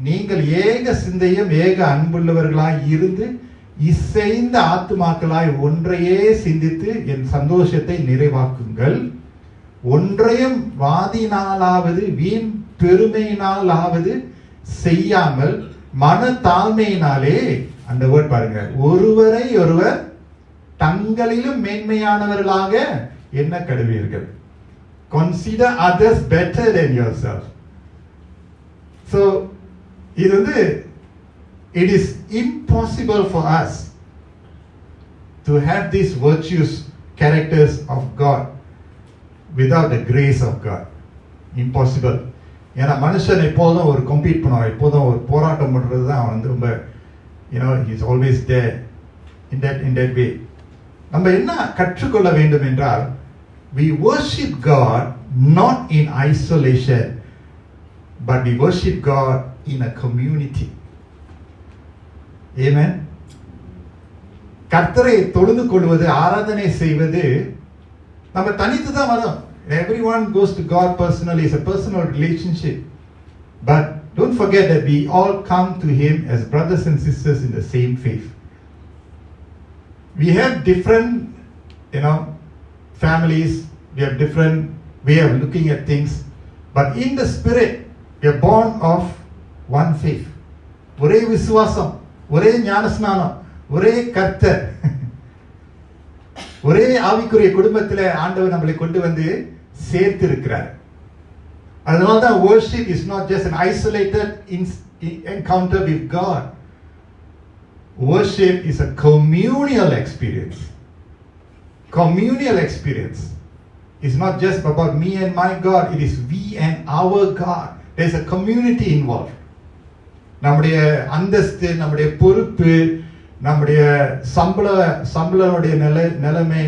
நீங்கள் ஏக சிந்தையும் ஏக அன்புள்ளவர்களாய் இருந்து இசைந்த ஆத்துமாக்களாய் ஒன்றையே சிந்தித்து என் சந்தோஷத்தை நிறைவாக்குங்கள். ஒன்றையும் வாதினாலாவது வீண் பெருமையினாலாவது செய்யாமல் மன தாழ்மையினாலே, அந்த வேர்ட் பாருங்க, ஒருவரை ஒருவர் தங்களிலும் மேன்மையானவர்களாக என்ன கடுவீர்கள். Consider others better than yourself. So இது வந்து, it is impossible for us to have these virtues, characters of God without the grace of God. Impossible. ஏன்னா மனுஷன் எப்போதும் ஒரு கம்பீட் பண்ணுவான், எப்போதும் ஒரு போராட்டம் பண்றது தான் அவன் வந்து ரொம்ப, he is always there in that way. நம்ம என்ன கற்றுக்கொள்ள வேண்டும் என்றால், we worship God not in isolation, but we worship God in a community. Amen. கர்த்தரை தொழுது கொள்வது, ஆராதனை செய்வது நம்ம தனித்து தான் வரோம். Everyone goes to God personally. It's a personal relationship. But don't forget that we all come to Him as brothers and sisters in the same faith. We have different, families. We have different way of looking at things. But in the Spirit, we are born of one faith. ஒரே விசுவாசம், ஒரே ஞானஸ்நானம், ஒரே கர்த்தர், ஒரே ஆவிக்குரிய குடும்பத்தில் ஆண்டவர் நம்மளை கொண்டு வந்து சேர்த்து இருக்கிறார். அதனால்தான் worship is not just an isolated encounter with God. Worship is a communal experience. Communal experience is not just about me and my God. It is we and our God. There is a community involved. நம்முடைய அந்தஸ்து, நம்முடைய பொறுப்பு, நம்முடைய சம்பளனுடைய நிலைமை,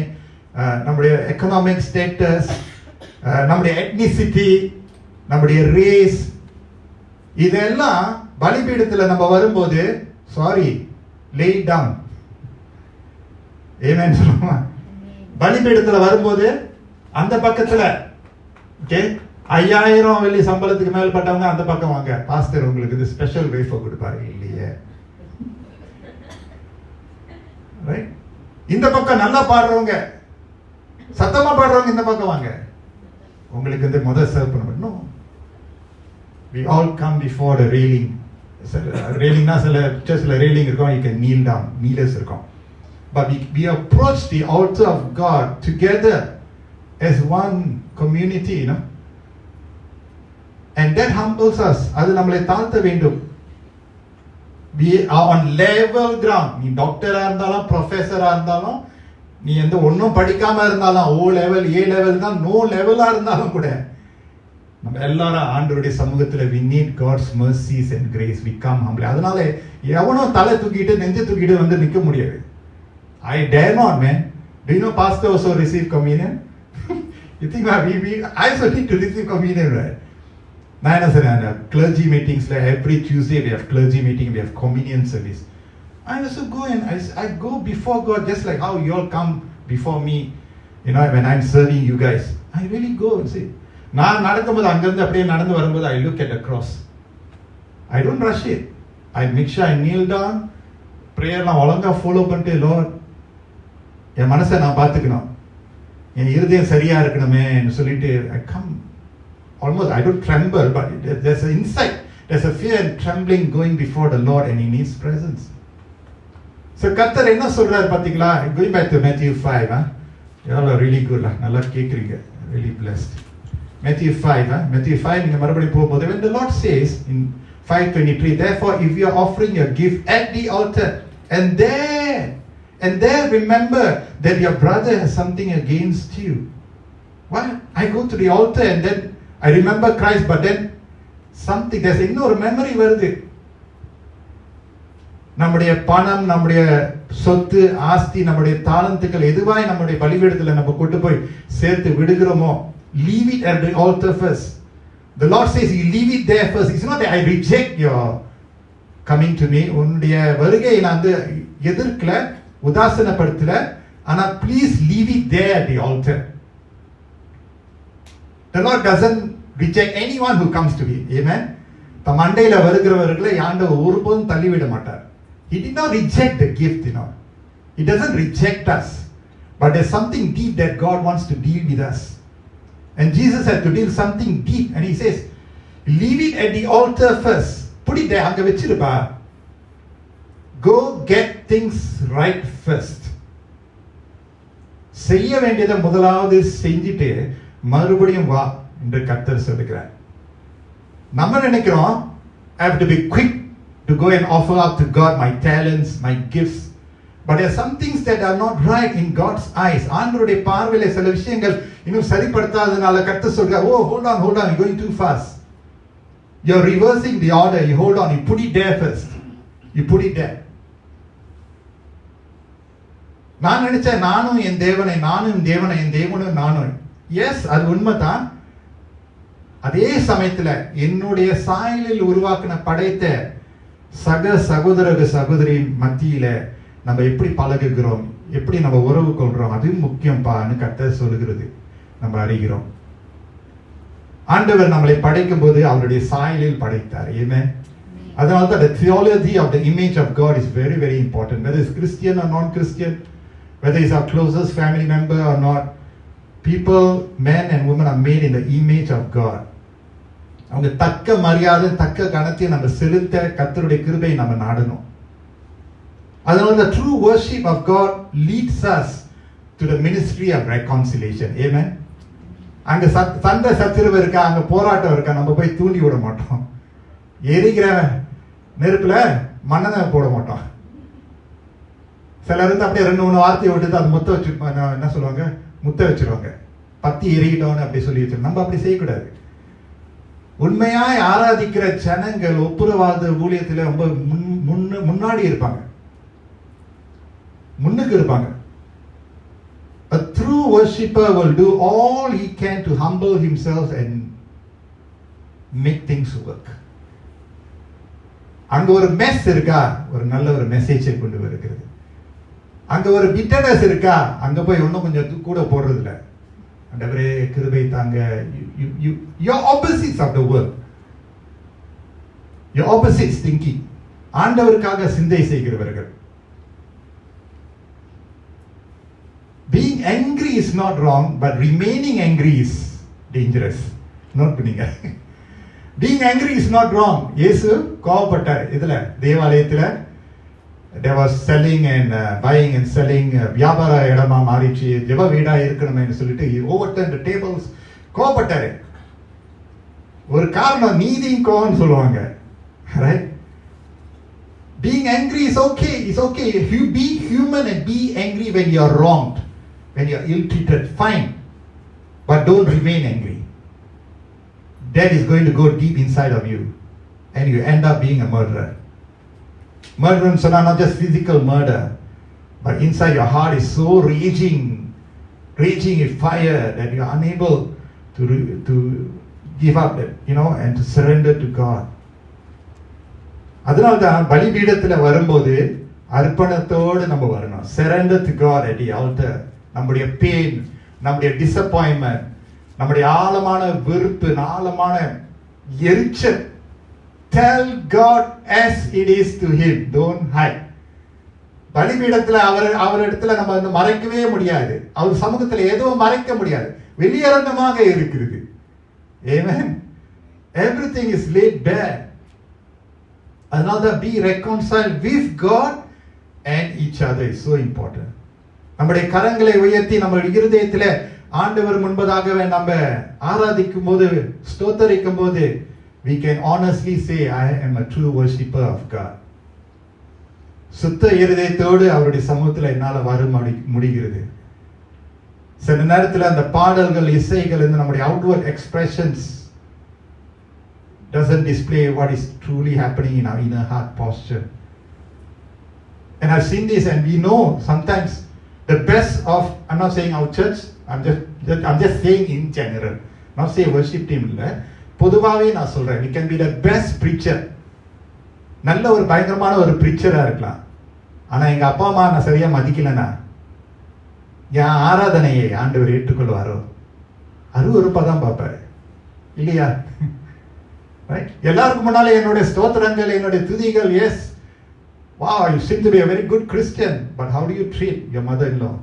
நம்முடைய economic status, நம்முடைய ethnicity, நம்முடைய race, இதெல்லாம் பலிபீடத்தில் நம்ம வரும்போது சாரி லே டவுன். ஏமேன் சொல்லுமா? பலிபீடத்தில் வரும்போது அந்த பக்கத்தில் 5000 வெள்ளி சம்பளத்துக்கு மேல் பட்டவங்க அந்த பக்கம் வாங்க, பாஸ்டர் உங்களுக்கு இது ஸ்பெஷல் வேஃபர் கொடுப்பாரு இல்லையே. இந்த பக்கம் நல்லா பாடுறவங்க, சத்தமா பாடுறவங்க இந்த பக்கம் வாங்க, உங்களுக்கு வந்து முதல் சர்வ் பண்ண முடியும். We all come before the railing. Railingனா சில சர்ச்ல railing இருக்கும், you can kneel down, kneelers இருக்கும். But we approach the altar of God together as one community, and that humbles us. அது நம்மளை தாழ்த்த வேண்டும். We are on level ground. நீ டாக்டரா இருந்தாலும், ப்ரொஃபஸரா இருந்தாலும், நீ எந்த ஒன்றும் படிக்காம இருந்தாலும், O level A level தான், நோ லெவலா இருந்தாலும் கூட, நம்ம எல்லாரும் ஆண்டவருடைய சமூகத்துல we need God's mercies and grace. We come humbly. அதனால எவனோ தலை தூக்கிட்டு நெஞ்ச தூக்கிட்டு வந்து நிக்க முடியாது. I dare not, man. Do you know pastor also receive communion? You think I also need to receive communion, right? நான் என்ன சொல்றேன், clergy meetingsல every Tuesday we have clergy meeting, we have communion service. I also go and I go before God just like how you all come before me, you know, when I'm serving you guys. I really go and say, நான் நடக்கும்போது அங்கிருந்து அப்படியே நடந்து வரும்போது I look at the cross. I don't rush it. I make sure I kneel down, prayer நான் ஒழுங்கா follow பண்ணிட்டு, Lord என் மனசை நான் பார்த்துக்கணும், என் இருதயம் சரியா இருக்கணுமே சொல்லிட்டு I come almost, I don't tremble, but there's an insight, there's a fear and trembling going before the Lord and in His presence. So கர்த்தர் என்ன சொல்றாரு பாத்தீங்களா? Going back to Matthew 5, you all are really good, நல்லா கேக்குறீங்க, really blessed. Matthew 5, Matthew 5 நீங்க மறுபடியும் போகும்போது, when the Lord says in 5:23, therefore if you are offering your gift at the altar and there remember that your brother has something against you. What? I go to the altar and then I remember Christ, but then something, there's இன்னொரு memory வருது. நம்முடைய பணம், நம்முடைய சொத்து, ஆஸ்தி, நம்முடைய தாளந்துகள் எதுவாய் நம்முடைய பலிபீடத்துல நம்ம கொண்டு போய் சேர்த்து விடுகிறோமோ, leave it at the altar first. The Lord says you leave it there first. It's not that I reject your coming to me. உன்னுடைய வருகையை நான் எதிர்க்கல, உதாசனப்படுத்தல, ஆனா please leave it there at the altar. The Lord doesn't reject anyone who comes to me. Amen. மண்டையில வருகிறவர்களை ஆண்டவர் ஒருபோதும் தள்ளிவிட மாட்டார். He did not reject the gift, you know. He doesn't reject us. But there's something deep that God wants to deal with us. And Jesus had to deal something deep, and He says, leave it at the altar first. Put it there, அங்க வச்சிருப்பா. Go get things right first. செய்ய வேண்டியதை முதலாவது செஞ்சிட்டு மறுபடியும் வா என்று கர்த்தர் சொல்லுகிறார். நம்ம நினைக்கிறோம், I have to be quick to go and offer up to God my talents, my gifts. But there are some things that are not right in God's eyes. ஆண்டவருடைய பார்வையில சில விஷயங்கள் இன்னும் சரிப்படுத்தாதனால கர்த்தர் சொல்றார், oh hold on, you're going too fast. You're reversing the order. You hold on, you put it there first. You put it there. நான் நினைச்சேன் நானும் என் தேவனை நானும். எஸ், அது உண்மைதான். அதே சமயத்துல என்னுடைய சாயலில் உருவாக்கின படைத்த சகோதரி மத்தியில நம்ம எப்படி பழகுகிறோம், எப்படி நம்ம உறவு கொள்றோம், அது முக்கியம்பான்னு கர்த்தர் சொல்லுகிறது நம்ம அறிகிறோம். ஆண்டவர் நம்மளை படைக்கும் போது அவருடைய சாயலில் படைத்தார். Amen. அதனால தான் the theology of the image of God is very very important. Whether it's Christian or non-Christian, whether it's our closest family member or not, people, men and women are made in the image of God. அவங்க தக்க மரியாதை, தக்க கணத்தை நம்ம செலுத்த கர்த்தருடைய கிருபையை நம்ம நாடணும். அதனால the true worship of God leads us to the ministry of reconciliation. Amen. அங்க சண்டை சச்சரவு இருக்கா, அங்க போராட்டம் இருக்கா, நம்ம போய் தூண்டி விட மாட்டோம். எரிகிற நெருப்புல மண்ணெண்ணெய் போட மாட்டோம். சிலர் இருந்து அப்படியே 2-3 வார்த்தையை விட்டு அது முத்த வச்சு என்ன சொல்லுவாங்க, முத்த வச்சிருவாங்க, பத்தி எரியிட்டோன்னு அப்படி சொல்லி வச்சிருக்கோம். நம்ம அப்படி செய்யக்கூடாது. உண்மையாய் ஆராதிக்கிற ஜனங்கள் ஒப்புரவாத ஊழியத்தில் ரொம்ப முன்னாடி இருப்பாங்க, முன்னுக்கு இருப்பாங்க. A true worshipper will do all he can to humble himself and make things work. அங்க ஒரு மெஸ் இருக்கா, ஒரு நல்ல ஒரு மெசேஜை கொண்டு வருகிறது. அங்க ஒரு பிட்டனஸ் இருக்கா, அங்க போய் இன்னும் கொஞ்சம் கூட போடுறது இல்லை. ஆண்டவரே கிருபை தாங்க. Your opposites of the world, your opposites thinking, ஆண்டவருக்காக சிந்தை செய்கிறவர்கள். Being angry is not wrong, but remaining angry is dangerous. Note பண்ணுங்க. Being angry is not wrong. இயேசு கோபப்பட்டார். இதுல தேவாலயத்துல they were selling and buying and selling, வியாபார இடமா மாறிச்சு, ஜெப வீடா இருக்கணும்னு சொல்லிட்டு he overturned the tables. கோபப்பட்டாரு. ஒரு காரணம் நீதியும் கோபம்னு சொல்லுவாங்க. Right? Being angry is okay. It's okay. You be human and be angry when you are wronged, when you are ill-treated. Fine. But don't remain angry. that is going to go deep inside of you and you end up being a murderer. Murder is not just physical murder, but inside your heart is so raging with fire that you are unable to give up it, and to surrender to God. அதனால்தான் பலிபீடத்துல வரும்போது அர்ப்பணத்தோடு நம்ம வரணும். Surrender to God at the altar. நம்முடைய pain, நம்முடைய disappointment, நம்முடைய ஆழமான வெறுப்பு, ஆழமான எரிச்சல், tell God as it is to him. Don't hide. பலிபீடத்துல அவரிடத்துல நம்ம மறைக்கவே முடியாது. அவர் சமூகத்துல எதுவும் மறைக்க முடியாது. வெளியரங்கமாக இருக்கிறது. Amen. Everything is laid bare. Another, be reconciled with God and each other is so important. நம்முடைய கரங்களை உயர்த்தி நம்முடைய இருதயத்திலே ஆண்டவர் முன்பதாகவே நம்ம ஆராதிக்கும் போது, ஸ்தோத்தரிக்கும் போது, we can honestly say I am a true worshipper of God. சுத்த இருதயத்தோடு அவருடைய சமூகத்தில் என்னால வர முடிகிறது. சில நேரத்தில் அந்த பாடல்கள், இசைகள், நம்முடைய outward expressions doesn't display what is truly happening in our inner heart posture. And I've seen this, and we know sometimes the best of, I'm not saying our church, I'm just saying in general, not say worship team இல்ல, பொதுவாவே நான் சொல்றேன், we can be the best preacher, நல்ல ஒரு பயங்கரமான ஒரு preacher-ஆ இருக்கலாம். ஆனா எங்க அப்பா அம்மா நான் சரியா மதிக்கலனா என் ஆராதனையை ஆண்டவர் ஏற்றுக்கொள்வாரோ? அருவருப்பாதான் பார்ப்பாரு இல்லையா? எல்லாருக்கும் முன்னாலே என்னுடைய ஸ்தோத்திரங்கள், என்னுடைய துதிகள், yes, wow, you seem to be a very good Christian, but how do you treat your mother-in-law?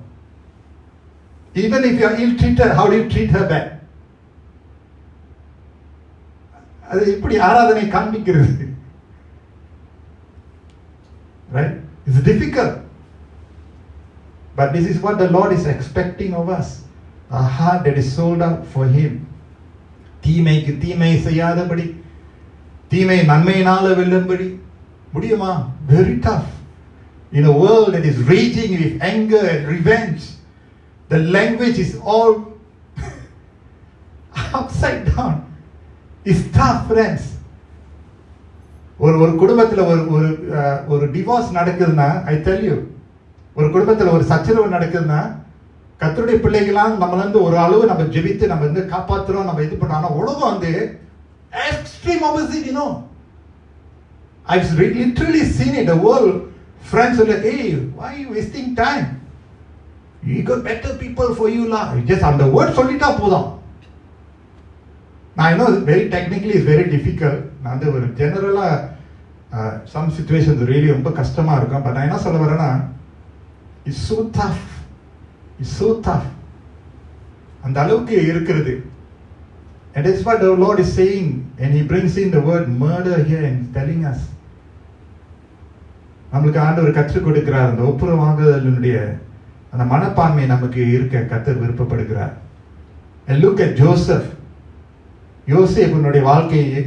Even if you are ill-treated, how do you treat her back? அது எப்படி ஆராதனை காண்பிக்கிறது? Right? It's difficult. But this is what the Lord is expecting of us. A heart that is sold out for him. தீமைக்கு தீமை செய்யாதபடி, தீமை நன்மையினால வெல்லும்படி முடியுமா? Very tough. In a world that is raging with anger and revenge, the language is all upside down. It's tough, friends. ஒரு குடும்பத்தில் ஒரு divorce நடக்குதுன்னா, I tell you, ஒரு குடும்பத்தில் ஒரு சச்சரவு நடக்குதுன்னா, கர்த்தருடைய பிள்ளைகளாம் நம்மள இருந்து ஒரு அளவு நம்ம ஜெபித்து நம்ம வந்து காப்பாத்துறோம், நம்ம இது பண்றோம். ஆனா உலகம் வந்து extreme opposite, I've literally seen it. The world, friends will say, hey, why are you wasting time? You got better people for you lah. Just அந்த word சொல்லிட்டா போதும். I know very technically it's very difficult. நான் வந்து ஒரு ஜெனரலா some situations really ரொம்ப கஷ்டமா இருக்கும். பட் நான் என்ன சொல்ல வரேன்னா, it's so tough. It's so tough. அந்த அளவுக்கு இருக்கிறது. And that's what the Lord is saying, and he brings in the word murder here and telling us. நம்மளுக்கு ஆண்டவர் கற்றுக் கொடுக்கிறார், அந்த ஒப்புரவாகுதலினுடைய அந்த மனப்பான்மை நமக்கு இருக்க கர்த்தர் விருப்பப்படுகிறார். And look at Joseph. யோசேப்புனுடைய வாழ்க்கையை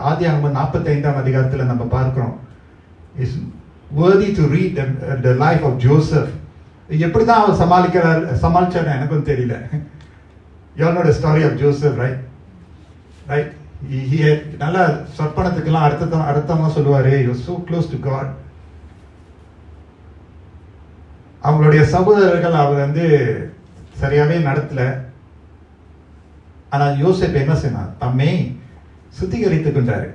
ஆதியாகமம் 45ஆம் அதிகாரத்தில் நம்ம பார்க்கிறோம். It's worthy to read the life of Joseph. எப்படிதான் அவர் சமாளிச்சாரு எனக்கும் தெரியல. You all know the story of Joseph, right? He had நல்ல சொற்பனத்துக்கெல்லாம் அர்த்தமா சொல்லுவாரு, he was so close to God. அவங்களுடைய சகோதரர்கள் அவர் வந்து சரியாவே நடத்தல. ஆனா யோசேப்பு என்ன செய்தார்? தம்மை சுத்திகரித்துக் கொண்டாரு.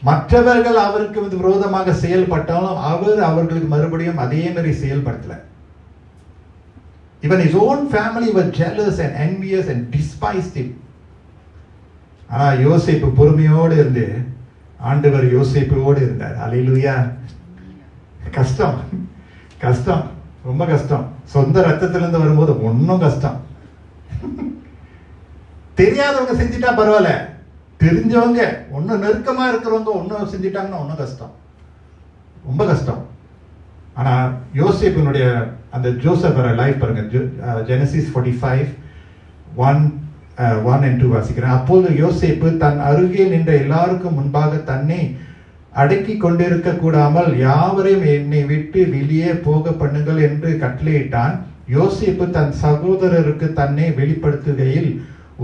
மற்றவர்கள் அவருக்கு வந்து விரோதமாக செயல்பட்டாலும் அவர் அவர்களுக்கு மறுபடியும் அதே மாதிரி செயல்படுத்தல. Even his own family were jealous and envious and despised him. ஆனா யோசேப்பு பொறுமையோடு இருந்து ஆண்டவர் யோசேப்போடு இருந்தார். அல்லேலூயா. கஷ்டம் கஷ்டம், ரொம்ப கஷ்டம். சொந்த ரத்தத்திலிருந்து வரும்போது ஒன்னும் கஷ்டம். தெரியாதவங்க செஞ்சுட்டா பரவாயில்ல, தெரிஞ்சவங்க ஒன்னும் நெருக்கமா இருக்கிறவங்க ஒன்னும் செஞ்சுட்டாங்கன்னா ஒன்னும் கஷ்டம், ரொம்ப கஷ்டம். ஆனா யோசேப்பினுடைய அந்த ஜோசப் லைஃப் பாருங்க. ஜெனசிஸ் 45:1 and 2 வாசிக்கிறேன். அப்போது யோசேப்பு தன் அருகே நின்ற எல்லாருக்கும் முன்பாக தன்னை அடக்கி கொண்டிருக்க கூடாமல் யாவரையும் என்னை விட்டு வெளியே போக பண்ணுங்கள் என்று கட்டளையிட்டான். யோசேப்பு தன் சகோதரருக்கு தன்னை வெளிப்படுத்துகையில்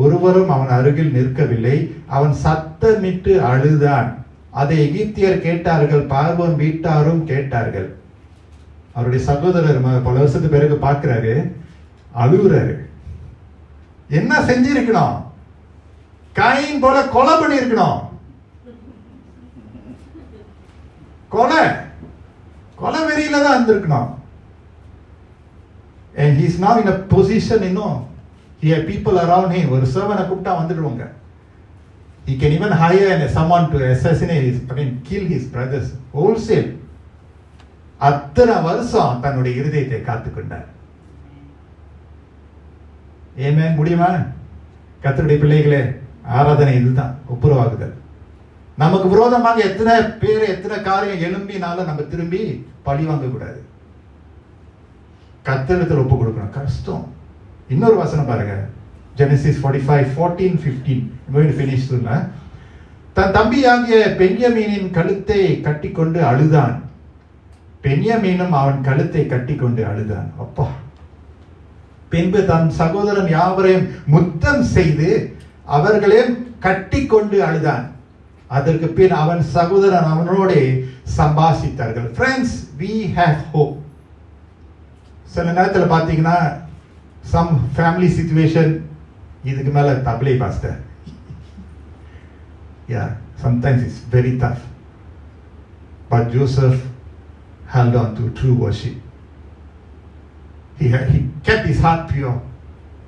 ஒருவரும் அவன் அருகில் நிற்கவில்லை. அவன் சத்தமிட்டு அழுதான். அதை எகிப்தியர் கேட்டார்கள், பார்வோன் வீட்டாரும் கேட்டார்கள். அவருடைய சகோதரர் பல வருஷத்துக்கு பிறகு பார்க்கிறாரு, அழுகுறாரு. என்ன செஞ்சிருக்கணும்? காயின் போல கொலை பண்ணி இருக்கணும். கொலை வெறியில தான் இருந்திருக்கணும். And he's now in a position, he had people around him. ஒரு சர்வனை கூப்பிட்டா வந்துடுவாங்க. He can even hire someone to assassinate kill his brothers wholesale. அத்தனை வருஷம் தன்னுடைய இருதயத்தை காத்துக்கொண்டார். ஏமே முடியுமா? கர்த்தருடைய பிள்ளைகளே, ஆராதனை இதுதான், ஒப்புரவாகுதல். நமக்கு விரோதமாக எத்தனை பேர் எத்தனை காரியம் எழும்பினாலும் நம்ம திரும்பி பழி வாங்க கூடாது. கர்த்தரிடத்தில் ஒப்பு கொடுக்கணும். கஷ்டம். இன்னொரு வசனம் பாருங்க, Genesis 45:14-15. I'm going to finish soon. தன் தம்பியாகிய பென்யமீனின் கழுத்தை கட்டிக்கொண்டு அழுதான். பென்யமீனும் அவன் கழுத்தை கட்டிக்கொண்டு அழுதான். அப்பா. பின்பு தன் சகோதரன் யாவரையும் முத்தம் செய்து அவர்களையும் கட்டிக்கொண்டு அழுதான். அதற்கு பின் அவன் சகோதரன் அவனோட சம்பாஷித்தார்கள். Friends, we have hope. சில நேரத்தில் பார்த்தீங்கன்னா some family situation, இதுக்கு மேல தப்லே pastor. Yeah, sometimes it's very tough. But Joseph held on to true worship. He kept his heart pure.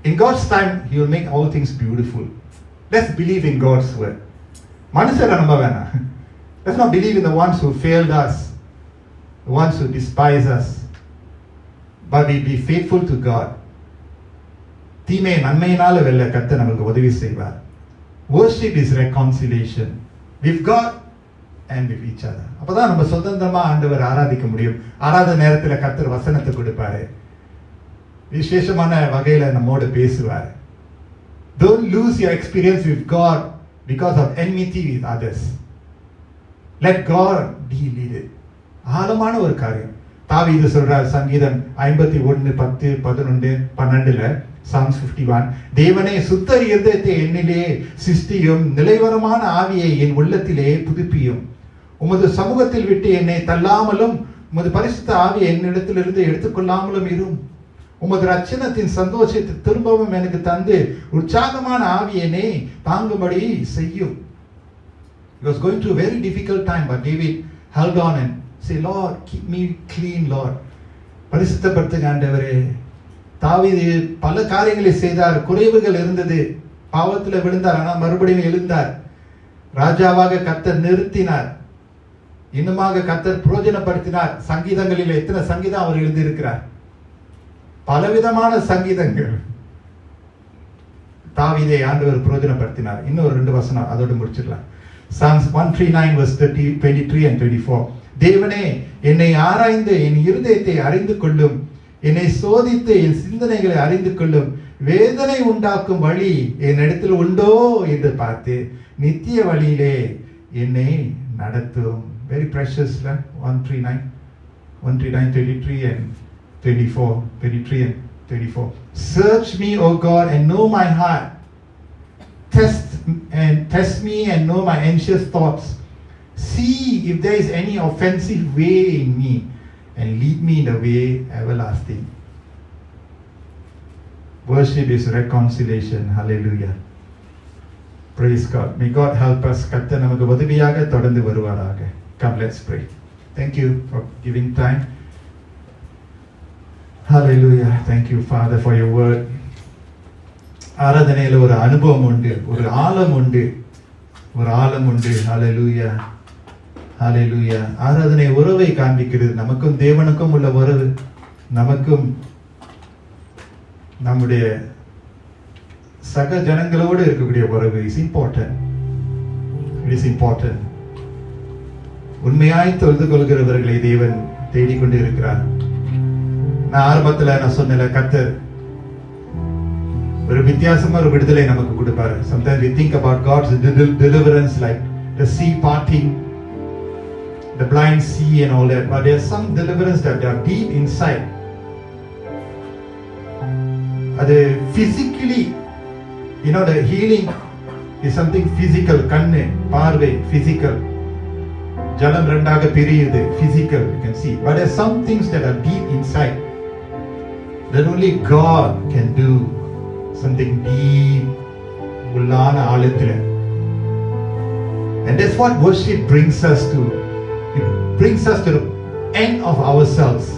In God's time, He will make all things beautiful. Let's believe in God's word. மனுஷரை நம்ப வேணாம். Let's not believe in the ones who failed us, the ones who despise us. But we be faithful to God. தீமை நன்மையினால வெல்ல கர்த்தர் நமக்கு உதவி செய்வார். Worship is reconciliation with God and with each other. அப்பதான் நம்ம சுதந்திரமா ஆண்டவர் ஆராதிக்க முடியும். ஆராதனை நேரத்தில் கர்த்தர் வசனத்தை கொடுப்பாரு, விசேஷமான வகையில நம்மோடு பேசுவார். Don't lose your experience with God because of enmity with others. Let God deal with it. ஆழமான ஒரு காரியம். தாவீது சொல்றார் சங்கீதம் 51:10-11-12 Psalms 51, தேவனே சுத்த இருதயத்தை என்னிலே சிருஷ்டியும், நிலைவரமான ஆவியை என் உள்ளத்திலே புதுப்பியும். உமது சமூகத்தில் விட்டு என்னை தள்ளாமலும் உமது பரிசுத்த ஆவியை என்னிடத்திலிருந்து எடுத்துக்கொள்ளாமலும் இரும். உமது ரட்சணத்தின் சந்தோஷத்தை திரும்பவும் எனக்கு தந்து உற்சாகமான ஆவியனை தாங்கும்படி செய்யும். He was going through a very difficult time, but David held on and said, Lord, keep me clean, Lord. பரிசுத்தப்படுத்துங்க ஆண்டவரே. தாவீது பல காரியங்களை செய்தார், குறைவுகள் இருந்தது, பாவத்தில் விழுந்தார், ஆனால் மறுபடியும் எழுந்தார். ராஜாவாக கர்த்தர் நிறுத்தினார், இன்னுமாக கர்த்தர் பிரயோஜனப்படுத்தினார். சங்கீதங்களில் எத்தனை சங்கீதம் அவர் எழுதியிருக்கிறார், பலவிதமான சங்கீதங்கள். தாவீதை ஆண்டவர் பிரயோஜனப்படுத்தினார். இன்னொரு 2 வசனம் அதோடு முடிச்சிடலாம். Psalms 139:23-24. தேவனே, என்னை ஆராய்ந்து என் இருதயத்தை அறிந்து கொள்ளும், என்னை சோதித்து என் சிந்தனைகளை அறிந்து கொள்ளும். வேதனை உண்டாக்கும் வழி என்னிடத்தில் உண்டோ என்று பார்த்து நித்திய வழியிலே என்னை நடத்தும். Very precious. 139:23-24. Search me, O God, and know my heart. Test me and know my anxious thoughts. See if there is any offensive way in me, and lead me in the way everlasting. Worship is reconciliation. Hallelujah. Praise God. May God help us. கர்த்தர் நமக்கு உதவியாக தொடர்ந்து வருவாராக. Come, let's pray. Thank you for giving time. Hallelujah. Thank you, Father, for your word. ஆராதனையில் ஒரு அனுபவம் உண்டு, ஒரு ஆழம் உண்டு. Hallelujah. Hallelujah. ஆராதனை உறவை காண்பிக்கிறது. நமக்கும் தேவனுக்கும் உள்ள உறவு, நமக்கும் நம்முடைய சக ஜனங்களோடு இருக்கக்கூடிய உறவு is important. It is important. உண்மையாய் தொழுது கொள்கிறவர்களை தேவன் தேடிக்கொண்டு இருக்கிறார். நான் ஆரம்பத்தில் சொன்ன கர்த்தர் ஒரு வித்தியாசமா ஒரு விடுதலை நமக்கு கொடுப்பாரு. Sometimes we think about God's deliverance like the sea parting, the blind sea and all that, but there's some deliverance that are deep inside. அது physically You know, the healing is something physical. கண்ணு, பார்வை, physical. ஜலம் ரெண்டாக பிரியுது, physical, you can see. But there are some things that are deep inside that only God can do. Something deep, உள்ளான ஆழத்துல. And that's what worship brings us to. It brings us to the end of ourselves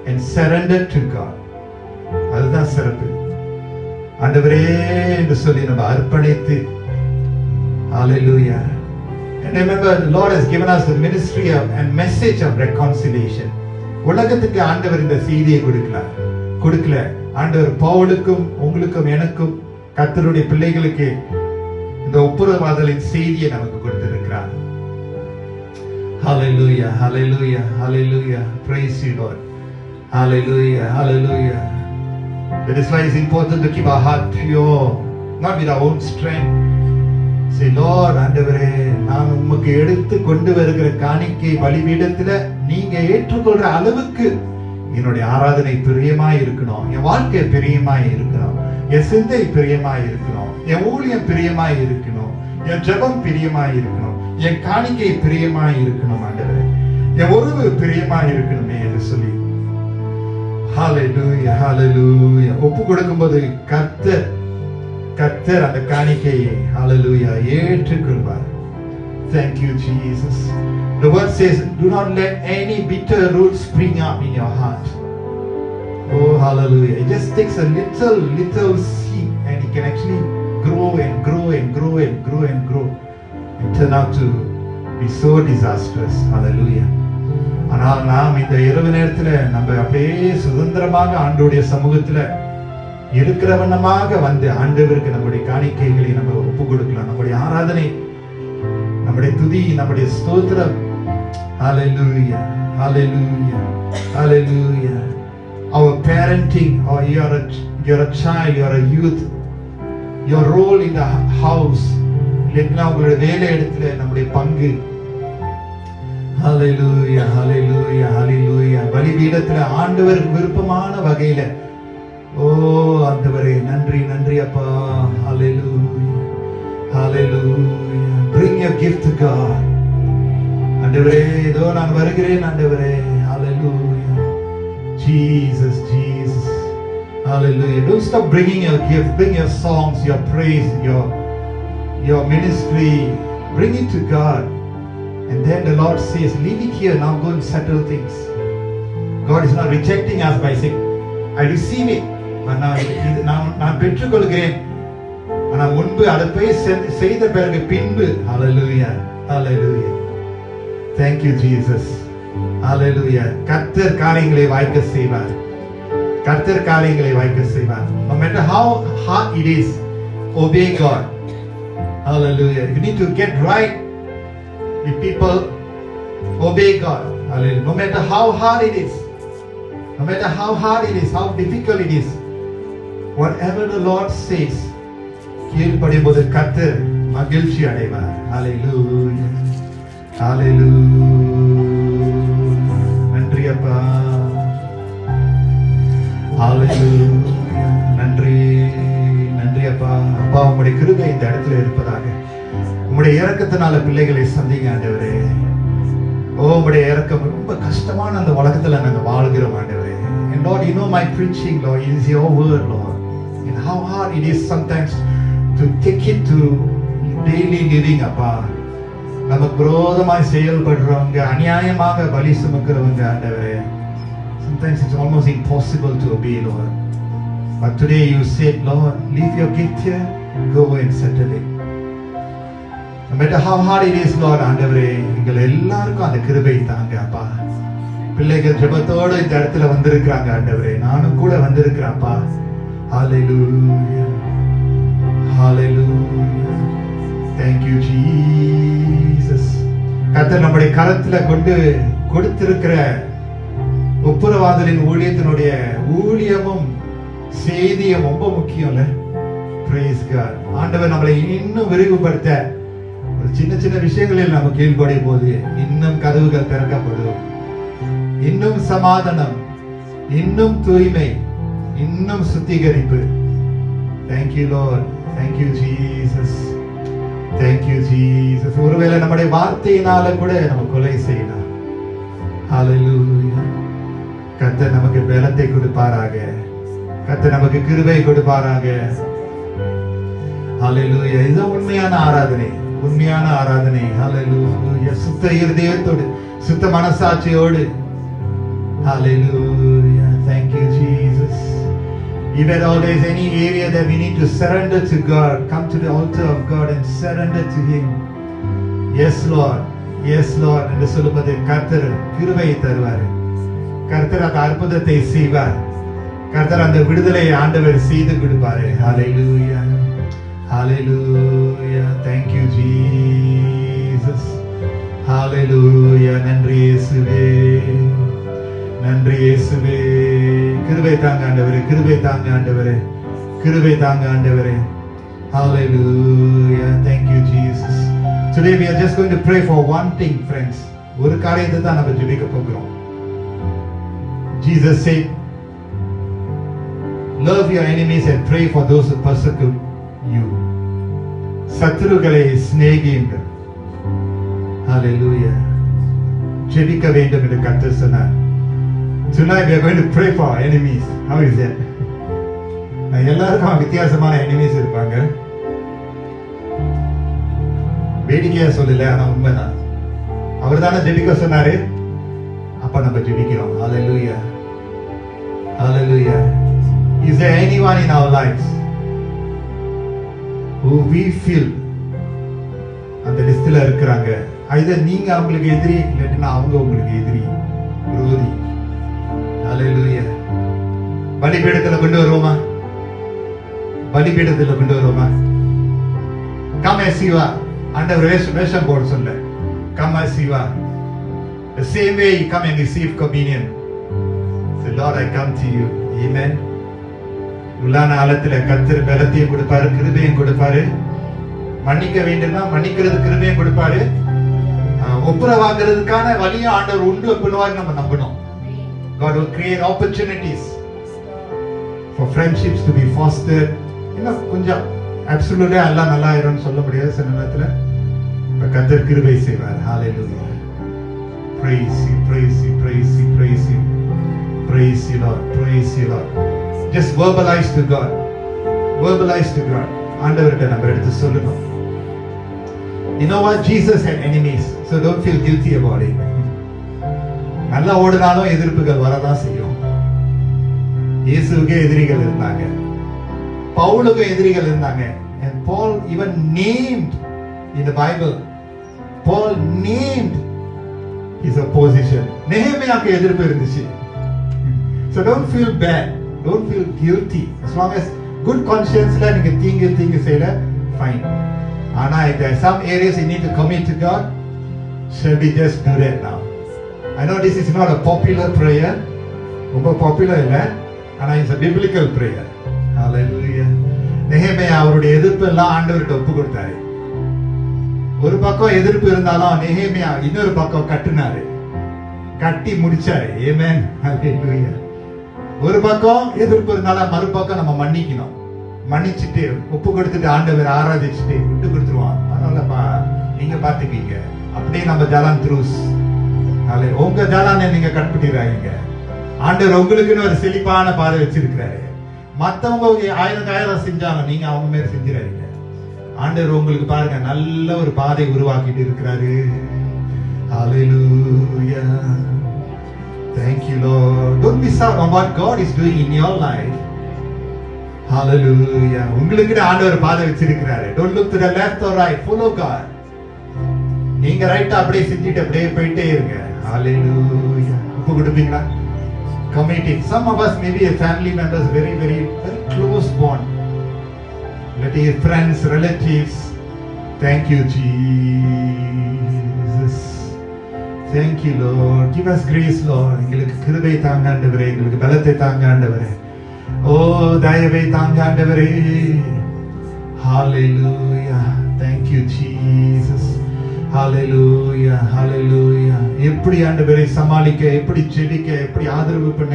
and surrender to God. அதுதான் சிறப்பு. ஆண்டவரே என்று சொல்லி நம்ம அர்ப்பணித்து, hallelujah. And remember, the Lord has given us the ministry and message of reconciliation. உலகத்துக்கு ஆண்டவர் இந்த செய்தியை கொடுக்கல. ஆண்டவர் பவுலுக்கும் உங்களுக்கும் எனக்கும் கர்த்தருடைய பிள்ளைகளுக்கு இந்த ஒப்புரவாதலின் செய்தியை நமக்கு கொடுத்திருக்கிறார். Hallelujah, hallelujah, hallelujah. Praise you, Lord. Hallelujah, hallelujah. That is why it's important to keep our heart pure, not with our own strength. Say, Lord, ஆண்டவரே, நான் உமக்கு எடுத்து கொண்டு வருகிற காணிக்கை பலிபீடத்துல நீங்க ஏற்றுக்கொள்ற அளவுக்கு என்னுடைய ஆராதனை பிரியமாய் இருக்கணும், என் வாழ்க்கை பிரியமாய் இருக்கணும், என் சிந்தை பிரியமாய் இருக்கணும், என் ஊழியம் பிரியமாய் இருக்கணும், என் ஜெபம் பிரியமாய் இருக்கணும், என் காணிக்கை பிரியமாய் இருக்கணும் ஆண்டவரே, என் உறவு பிரியமாய் இருக்கணுமே என்று சொல்லி ஹalleluya ஹalleluya ஒப்பு கொடுக்கும்போது கர்த்தர் அந்த காணிக்கையை ஹalleluya ஏற்றுக்கொள்வார். Thank you, Jesus. The word says, do not let any bitter root spring up in your heart. Oh, hallelujah. It just takes a little seed and it can actually grow and grow and grow and grow and grow and turn out to be so disastrous. Hallelujah. ஆனால் நாம் இந்த இரவு நேரத்துல நம்ம அப்படியே சுதந்திரமாக ஆண்டவருடைய சமூகத்துல இருக்கிற வண்ணமாக வந்து ஆண்டவருக்கு நம்முடைய காணிக்கைகளை நம்ம ஒப்பு கொடுக்கலாம். நம்முடைய ஆராதனை, நம்முடைய துதி, நம்முடைய ஸ்தோத்திரம். Hallelujah, hallelujah, hallelujah. Our parenting, or you're a child, you're a youth, your role in the house, இல்லைன்னா உங்களுடைய வேலை இடத்துல நம்முடைய பங்கு. Hallelujah, hallelujah, hallelujah. பலிபீடத்துல ஆண்டவருக்கு விருப்பமான வகையில, ஓ ஆண்டவரே நன்றி அப்பா. Hallelujah, hallelujah. Bring your gift to God. ஆண்டவரே இதோ நான் வருகிறேன் ஆண்டவரே. Hallelujah. Jesus, hallelujah. Don't stop bringing your gift. Bring your songs, your praise, your ministry. Bring it to God. And then the Lord says, leave it here, now go and settle things. God is not rejecting us by saying, I receive it, but நான் பெற்றுக்கொள்கிறேன். ஆனா முன்பு அதை போய் செய்த பிறகு பின்பு. Hallelujah, hallelujah. Thank you, Jesus. Hallelujah. கர்த்தர் காரியங்களை வாய்க்க செய்வார். கர்த்தர் காரியங்களை வாய்க்க செய்வார். No matter how hard it is, obey God. Hallelujah. You need to get right with people. Obey God. Hallelujah. No matter how hard it is, no matter how hard it is, how difficult it is, whatever the Lord says, கீழ்ப்படியும்போது கர்த்தர் மகிழ்ச்சி அடைவார். Hallelujah, hallelujah. நன்றி அப்பா. Hallelujah. நன்றி அப்பா. அப்பா உம்முடைய கிருபை இந்த இடத்துல இருப்பதாக. உம்முடைய இரக்கத்தினால பிள்ளைகளை சந்திங்க ஆண்டவரே. ஓ உம்முடைய இரக்கம் ரொம்ப கஷ்டமான அந்த உலகத்துல நாங்க வாழ்கிறோம் ஆண்டவரே. And Lord, you know my preaching, Lord, it is your word, Lord, and how hard it is sometimes to take it to daily living. அப்பா நமக்கு விரோதமாய் செயல்படுறவங்க, அநியாயமாக பலி சுமக்கிறவங்க ஆண்டவரே, sometimes it's almost impossible to obey, Lord. But today you said, Lord, leave your gift here, go and settle it. No matter how hard it is, Lord, ஆண்டவரே எங்கள் எல்லாருக்கும் அந்த கிருபை தாங்க அப்பா. பிள்ளைகள் ஜெபத்தோடு இந்த இடத்துல வந்திருக்கிறாங்க ஆண்டவரே, நானும் கூட வந்திருக்கிறேன் அப்பா. Hallelujah, hallelujah. Thank you, Jesus. கர்த்தர் நம்முடைய கரத்துல கொடுத்திருக்கிற ஒப்புரவாதலின் ஊழியத்தினுடைய ஊழியமும் செய்தியும் ரொம்ப முக்கியம்ல. Praise God. ஆண்டவர் நம்மளை இன்னும் விரிவுபடுத்த சின்ன விஷயங்களில் நம்ம கீழ்ப்படியும் போது இன்னும் கதவுகள் திறக்கப்படும், இன்னும் சமாதானம், இன்னும் தூய்மை, இன்னும் சுத்திகரிப்பு. Thank you, Lord. Thank you Jesus. Thank you Jesus. ஒருவேளை நம்முடைய வார்த்தையினால கூட நம்ம கொலை செய்யலாம். Hallelujah. கர்த்தர் நமக்கு பலத்தை கொடுப்பாராக. கர்த்தர் நமக்கு கிருபை கொடுப்பாராக. Hallelujah. இதுதான் உண்மையான ஆராதனை. உண்மையான ஆராதனை. Hallelujah. சுத்த இருதயத்தோடு, சுத்த மனசாட்சியோடு. Hallelujah. Thank you Jesus. If at all there is any area that we need to surrender to God, come to the altar of God and surrender to Him. Yes Lord. Yes Lord. என்று சொல்லும்போது கர்த்தர் கிருபையை தருவார். கர்த்தர் அந்த அற்புதத்தை செய்வார். கர்த்தர் அந்த விடுதலை ஆண்டவர் செய்து கொடுப்பார். Hallelujah. Hallelujah. Thank you Jesus. Hallelujah. நன்றி இயேசுவே. நன்றி இயேசுவே. கிருபை தாங்க ஆண்டவரே, கிருபை தாங்க ஆண்டவரே, கிருபை தாங்க ஆண்டவரே. Hallelujah. Thank you Jesus. Today we are just going to pray for one thing friends. ஒரு காரியத்தை தான் நம்ம ஜெபிக்க போகிறோம். Jesus said, love your enemies and pray for those who persecute you. சத்துருக்களை சிநேகியுங்கள். Hallelujah. ஜெபிக்க வேண்டும் என்று கர்த்தர் சொன்னார். Tonight we are going to pray for our enemies. How is that? எல்லாருக்கும் வித்தியாசமான எனிமீஸ் இருப்பாங்க. வேடிக்கையா சொல்லல, ஆனா உண்மைதான். அவர் தானே ஜெபிக்க சொன்னாரு. அப்ப நம்ம ஜெபிக்கிறோம். Hallelujah. Hallelujah. Is there anyone in our lives who we feel அந்த லிஸ்ட்ல இருக்கிறாங்க? either நீங்க அவங்களுக்கு எதிரி, இல்லைன்னா அவங்க உங்களுக்கு எதிரி, விரோதி. Hallelujah. பலிபீடத்துல கொண்டு வருவோமா? பலிபீடத்துல கொண்டு வருவோமா? Come as you are. ஆண்டவர் வேஷம் போட சொல்ல. Come as you are. The same way you come and receive communion. Say, Lord, I come to you. Amen. உள்ளான ஆழத்துல கர்த்தர் பலத்தையும் கொடுப்பாரு, கிருபையும் கொடுப்பாரு. மன்னிக்க வேண்டும்னா மன்னிக்கிறது கிருபையும் கொடுப்பாரு. ஒப்புரவாக்குறதுக்கான வழியும் ஆண்டவர் உண்டு பண்ணுவாரு. நம்ம நம்பணும். God will create opportunities for friendships to be fostered. இன்னும் கொஞ்சம் absolutely எல்லாம் நல்லா ஆயிரும்னு சொல்ல முடியாது சில நேரத்துல. கர்த்தர் கிருபை செய்வார். Hallelujah. Praise you, praise you, praise you, praise you. Praise you Lord, praise you Lord. Just verbalize to God. Verbalize to God. ஆண்டவர்கிட்ட நம்ம எடுத்து சொல்லணும். You know what? Jesus had enemies, so don't feel guilty about it. நல்லா ஓடினாலும் எதிர்ப்புகள் வரதான் செய்யும். இயேசுவுக்கே எதிரிகள் இருந்தாங்க, பவுலுக்கும் எதிரிகள் இருந்தாங்க. And Paul even named in the Bible, Paul named his opposition. நெகேமியாக்கு எதிர்ப்பு இருந்துச்சு. So don't feel bad, don't feel guilty. As long as good conscience la நீங்க தீங்கு செய்யல, fine. ஆனா if there are some areas you need to commit to God, shall we just do that now? I know this is not a popular prayer, ரொம்ப popular இல்ல, ஆனா it's a biblical prayer. Hallelujah. நெகேமியா அவருடைய எதிர்ப்பு எல்லாம் ஆண்டவர்கிட்ட ஒப்பு கொடுத்தாரு. ஒரு பக்கம் எதிர்ப்பு இருந்தாலும் நெகேமியா இன்னொரு பக்கம் கட்டினாரு, கட்டி முடிச்சாரு. Amen. Hallelujah. ஒரு பக்கம் எதிர்ப்பு இருந்தாலும் மறுபக்கம் நம்ம மன்னிக்கணும். மன்னிச்சுட்டு ஒப்பு கொடுத்துட்டு ஆண்டவர் ஆராதிச்சுட்டு விட்டு கொடுத்துருவான். அதனாலப்பா நீங்க பாத்துக்கீங்க, அப்படியே நம்ம ஜாலான் த்ரூஸ். உங்க ஜாலான நீங்க கட்டுப்பட்டுறாங்க. ஆண்டவர் உங்களுக்குன்னு ஒரு செழிப்பான பாதை வச்சிருக்கிறாரு. மத்தவங்க ஆயிரம் செஞ்சாலும் நீங்க அவங்க மேல செஞ்சிடாதீங்க. ஆண்டவர் உங்களுக்கு பாருங்க நல்ல ஒரு பாதை உருவாக்கிட்டு இருக்கிறாரு. Hallelujah. Thank you Lord. Don't miss out on what God is doing in your life. Hallelujah. உங்களுக்கு ஆண்டவர் பாதை வச்சிருக்கிறாரு. Don't look to the left or right. Follow God. நீங்க ரைட்டா அப்படியே செஞ்சிட்டு அப்படியே போயிட்டே இருங்க. Hallelujah. உப்பு கொடுப்பீங்களா? Committed. Some of us maybe a family members, very close bond. Let your friends, relatives. Thank you Jesus. Thank you Lord. Give us grace Lord. எங்களுக்கு கிருபை தாங்க ஆண்டவரே, எங்களுக்கு பலத்தை தாங்க ஆண்டவரே. ஓ தயவை தாங்க ஆண்டவரே. Hallelujah. Thank you Jesus. Hallelujah. Hallelujah. எப்படி ஆண்டவரை சமாளிக்க, எப்படி ஜெபிக்க, எப்படி ஆதரவு பண்ண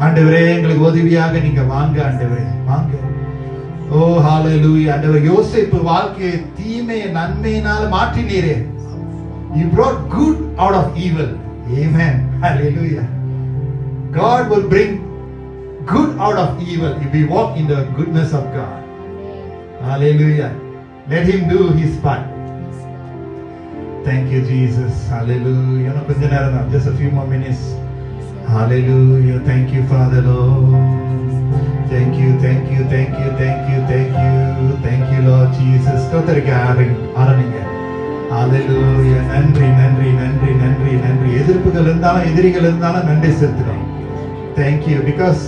ஆண்டவரே எங்களுக்கு உதவியாக நீங்க வாங்க ஆண்டவரே, வாங்க ஓ ஹalleluya. ஆண்டவர் யோசேப்பு வாழ்க்கையை தீமையை நன்மையினால மாற்றினீரே. You brought good out of evil. Amen. Hallelujah. God will bring good out of evil if we walk in the goodness of God. Hallelujah. Let him do his part. Thank you, Jesus. Hallelujah. Just a few more minutes. Hallelujah. Thank you, Father Lord. Thank you, thank you, thank you, thank you, thank you. Thank you, Lord Jesus. ஆரம்பிங்க. Hallelujah. நன்றி நன்றி நன்றி நன்றி நன்றி. எதிர்ப்புகள் இருந்தாலும் எதிரிகள் இருந்தாலும் நன்றி செலுத்துறோம். Thank you. Because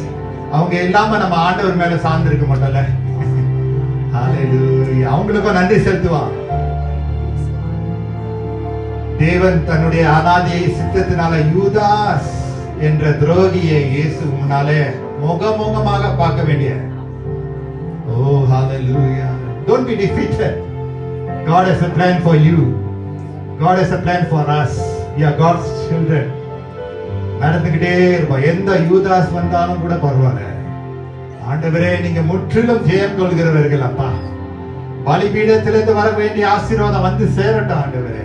அவங்க இல்லாம நம்ம ஆண்டவர் மேல சார்ந்திருக்க மாட்டோம்ல. Hallelujah. அவங்களுக்கும் நன்றி செலுத்துவான். தேவன் தன்னுடைய அநாதியை சித்தத்தினால யூதாஸ் என்ற துரோகியை இயேசு முன்னாலே முகமுகமாக பார்க்க வேண்டிய. Oh, hallelujah. Don't be defeated. God has a plan for you. God has a plan for us. We are God's children. நடந்துகிட்டே இருப்போம். எந்த யூதாஸ் வந்தாலும் கூட பரவாயில்ல. ஆண்டவரே, நீங்க முற்றிலும் ஜெயம் கொள்கிறவர்கள் அப்பா. பலிபீடத்திலிருந்து வர வேண்டிய ஆசீர்வாதம் வந்து சேரட்டும் ஆண்டவரே.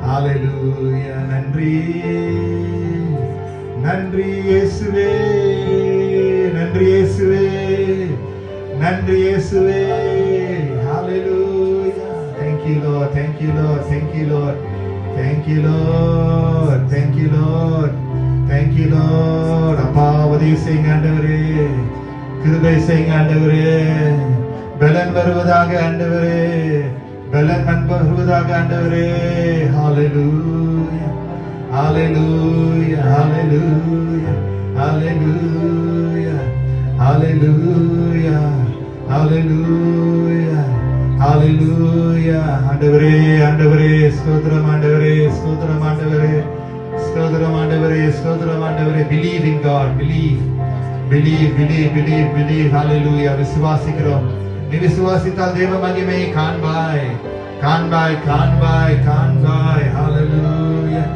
ஹalleluya. நன்றி நன்றி இயேசுவே, நன்றி இயேசுவே, நன்றி இயேசுவே. ஹalleluya. Thank you Lord, thank you Lord, thank you Lord, thank you Lord, thank you Lord, thank you Lord. அப்பா உதவி செய்யுங்க ஆண்டவரே, கிருபை செய்யுங்க ஆண்டவரே. பலன் வருவதாக ஆண்டவரே, பலன் வருவதாக ஆண்டவரே. ஹalleluya, hallelujah, hallelujah, hallelujah, hallelujah, hallelujah, hallelujah. ஆண்டவரே ஆண்டவரே ஸ்தோத்திரம் ஆண்டவரே ஸ்தோத்திரம் ஆண்டவரே ஸ்தோத்திரம் ஆண்டவரே ஸ்தோத்திரம் ஆண்டவரே. Believe in God, believe, believe, believe, believe, believe. Hallelujah. விசுவாசிக்கிறோம். நீ விசுவாசித்தால் தேவ மகிமையை காண்பாய், காண்பாய், காண்பாய், காண்பாய். Hallelujah,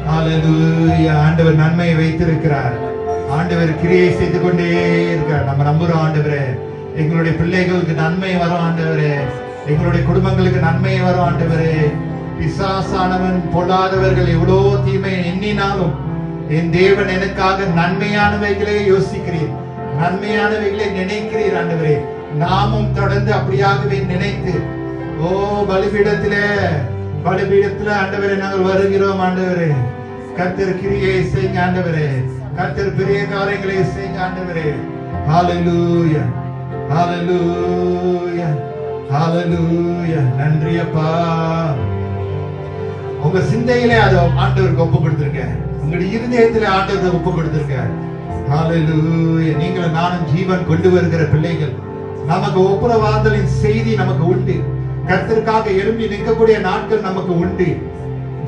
hallelujah. ஆண்டவர் நன்மையை வைத்திருக்கிறார். ஆண்டவர் கிரியை செய்து கொண்டே இருக்கிறார். நம்ம நம்புறோம் ஆண்டவரே, எங்களுடைய பிள்ளைகளுக்கு நன்மை வரும் ஆண்டவரே, எங்களுடைய குடும்பங்களுக்கு நன்மை வரும் ஆண்டவரே. பிசாசானவன் பொல்லாதவர்கள் எவ்வளோ தீமை எண்ணினாலும் என் தேவன் எனக்காக நன்மையானவைகளே யோசிக்கிறீர், நன்மையானவைகளே நினைக்கிறீர் ஆண்டவரே. நாமும் தொடர்ந்து அப்படியாகவே நினைத்து, ஓ பலிபீடத்திலே ஆண்டவரே நாங்கள் வருகிறோம் ஆண்டவரே. கர்த்தர் கிரியை செய்யுங்க ஆண்டவரே, கர்த்தர் பெரிய காரியங்களை செய்யுங்க ஆண்டவரே. ஹalleluya, ஹalleluya, ஹalleluya. நன்றி அப்பா. உங்க சிந்தையிலே அதை ஆண்டவருக்கு ஒப்பு கொடுத்திருக்க, உங்களுடைய இருதயத்திலே ஆண்டவருக்கு ஒப்பு கொடுத்திருக்க. ஹalleluya. நீங்களும் நானும் ஜீவன் கொண்டு வருகிற பிள்ளைகள். நமக்கு ஒப்புரவாதலின் செய்தி நமக்கு உண்டு. கர்த்தருக்காக எழும்பி நிற்கக்கூடிய நாட்கள் நமக்கு உண்டு.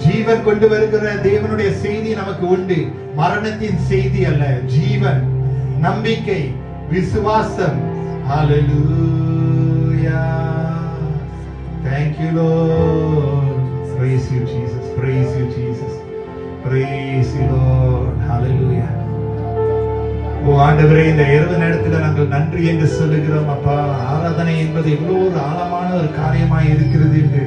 ஜீவன் கொண்டு வருகிற தேவனுடைய செய்தி நமக்கு உண்டு. மரணத்தின் செய்தி அல்ல, ஜீவன், நம்பிக்கை, விசுவாசம். ஹalleluya. Thank you Lord. Praise you Jesus. Praise you Jesus. Praise you Lord. Hallelujah. ஓ ஆண்டவரே, இந்த இரவு நேரத்தில் நாங்கள் நன்றி என்று சொல்லுகிறோம் அப்பா. ஆராதனை என்பது எவ்வளவு ஒரு ஆழமான ஒரு காரியமாய் இருக்கிறது என்று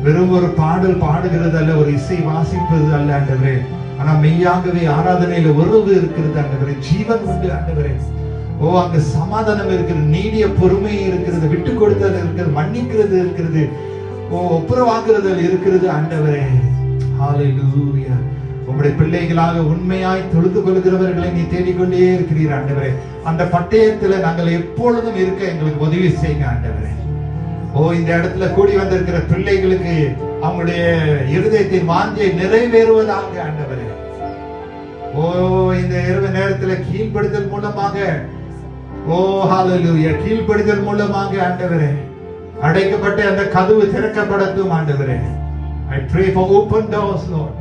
வெறும் ஒரு பாடல் பாடுகிறது அல்ல, ஒரு இசை வாசிப்பது அல்ல ஆண்டவரே. ஆனா மெய்யாகவே ஆராதனையில உறவு இருக்கிறது ஆண்டவரே, ஜீவன் உண்டு ஆண்டவரே. ஓ அங்க சமாதானம் இருக்கிறது, நீடிய பொறுமை இருக்கிறது, விட்டு கொடுத்தல் இருக்கிறது, மன்னிக்கிறது இருக்கிறது, ஓ ஒப்புரவாக்குறதல் இருக்கிறது ஆண்டவரே. ஹalleluya. உங்களுடைய பிள்ளைகளாக உண்மையாய் தொழுது கொள்கிறவர்களை நீ தேடிக்கொண்டே இருக்கிறீர் ஆண்டவரே. அந்த பட்டயத்துல நாங்கள் எப்பொழுதும் இருக்க எங்களுக்கு உதவி செய்யுங்க ஆண்டவரே. ஓ இந்த இடத்துல கூடி வந்திருக்கிற பிள்ளைகளுக்கு அவங்களுடைய இருதயத்தின் வாஞ்சை நிறைவேறுவதாக ஆண்டவரே. ஓ இந்த இரவு நேரத்துல கீழ்ப்படுதல் மூலமாக, ஓ ஹalleluya, கீழ்ப்படுதல் மூலமாக ஆண்டவரே அடைக்கப்பட்ட அந்த கதவு திறக்கப்படட்டும் ஆண்டவரே. I pray for open doors Lord.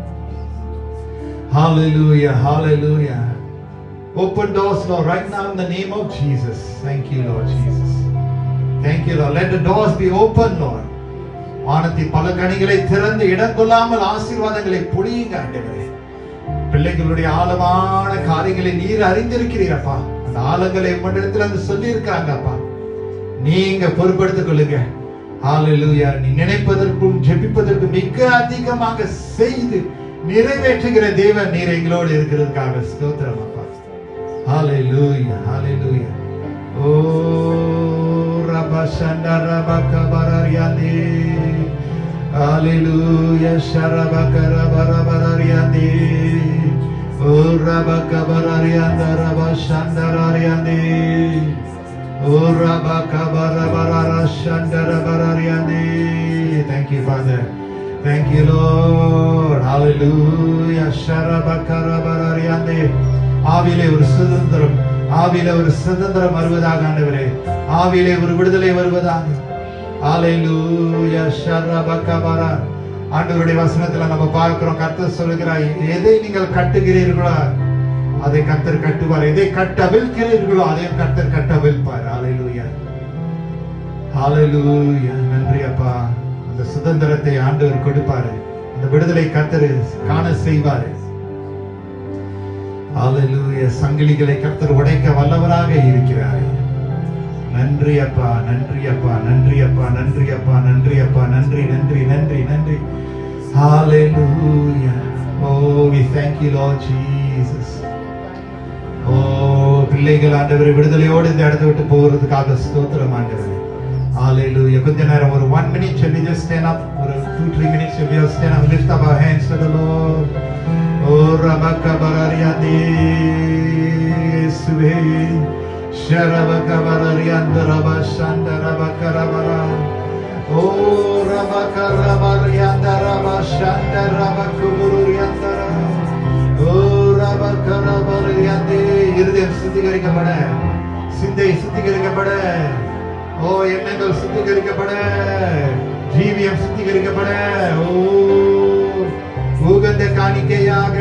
Hallelujah, hallelujah. Open doors Lord right now in the name of Jesus. Thank you Lord Jesus. Thank you Lord. Let the doors be open Lord. வானத்தின் பல கனிகளை திறந்து இடம் கொள்ளாமல் ஆசீர்வாதங்களை பொழியுங்க ஆண்டவரே. பிள்ளைகளுடைய ஆழமான காரியங்களை நீர் அறிந்திருக்கிறீர் அப்பா. அந்த ஆழங்களை உம்மிடத்தில் வந்து சொல்லி இருக்காங்க அப்பா. நீங்க பொறுப்படுத்திக் கொள்ளுங்க. ஹalleluya. நீ நினைப்பதற்கும் ஜெபிப்பதற்கும் மிக அதிகமாக செய்து நிறைவேற்றுகிற தேவன் நீர் எங்களோடு இருக்கிறதுக்காக ஸ்தோத்திரம் அப்பா. ஹalleluya, ஹalleluya. ஓ ரபஷண்டா ரபகபரரியானே, ஹalleluya. ஷரபகரபரபரரியானே, ஓ ரபகபரரியானே, ரபஷண்டரரியானே, ஓ ரபகபரபரரஷண்டரபரரியானே. Thank you, Father. Thank you, Lord. Hallelujah. ஷரபகரபரரியானே. ஆவியிலே ஒரு சுதந்திரம், ஆவியிலே ஒரு சுதந்திரம் வருவதாக ஆண்டவரே, ஆவியிலே ஒரு விடுதலை வருவதாக. ஹalleluya. ஷரபகபர. ஆண்டவருடைய வசனத்துல நம்ம பார்க்கிறோம், கர்த்தர் சொல்கிறார், எதை நீங்கள் கட்டுகிறீர்களோ அதை கர்த்தர் கட்டுவார், எதை கட்டவிழ்க்கிறீர்களோ அதையும் கர்த்தர் கட்டவிழ்ப்பார். ஹalleluya, ஹalleluya. நன்றி அப்பா. அந்த சுதந்திரத்தை ஆண்டவர் கொடுப்பாரு, அந்த விடுதலை கர்த்தர் காண செய்வாரு. ஹalleluya. சங்கிலிகளை கர்த்தர் உடைக்க வல்லவராக இருக்கிறார். நன்றி அப்பா, நன்றி அப்பா, நன்றி அப்பா, நன்றி அப்பா, நன்றி அப்பா, நன்றி நன்றி நன்றி நன்றி. Hallelujah. Oh, we thank you, Lord Jesus. Oh, பிள்ளைகள் ஆண்டவரே விடுதலையோடு இந்த இடத்தை விட்டு போகிறதுக்காக ஸ்தோத்திரம் ஆண்டவரே. Hallelujah. கொஞ்ச நேரம் ஒரு 1 minute shall we just stand up, ஒரு 2-3 minutes shall we just stand up, lift up our hands to the Lord. Oh, rabakabarariande suve sharabakabarariande rabashanda rabakarabara. Oh, rabakarabariande rabashanda rabakubururiande. Oh, rabakarabariande. இருதயம் சுத்திகரிக்கப்பட, சிந்தை சுத்திகரிக்கப்பட, ஓ எண்ணங்கள் சுத்திகரிக்கப்பட, ஜீவியம் சுத்திகரிக்கப்பட, ஓ உகந்த காணிக்கையாக,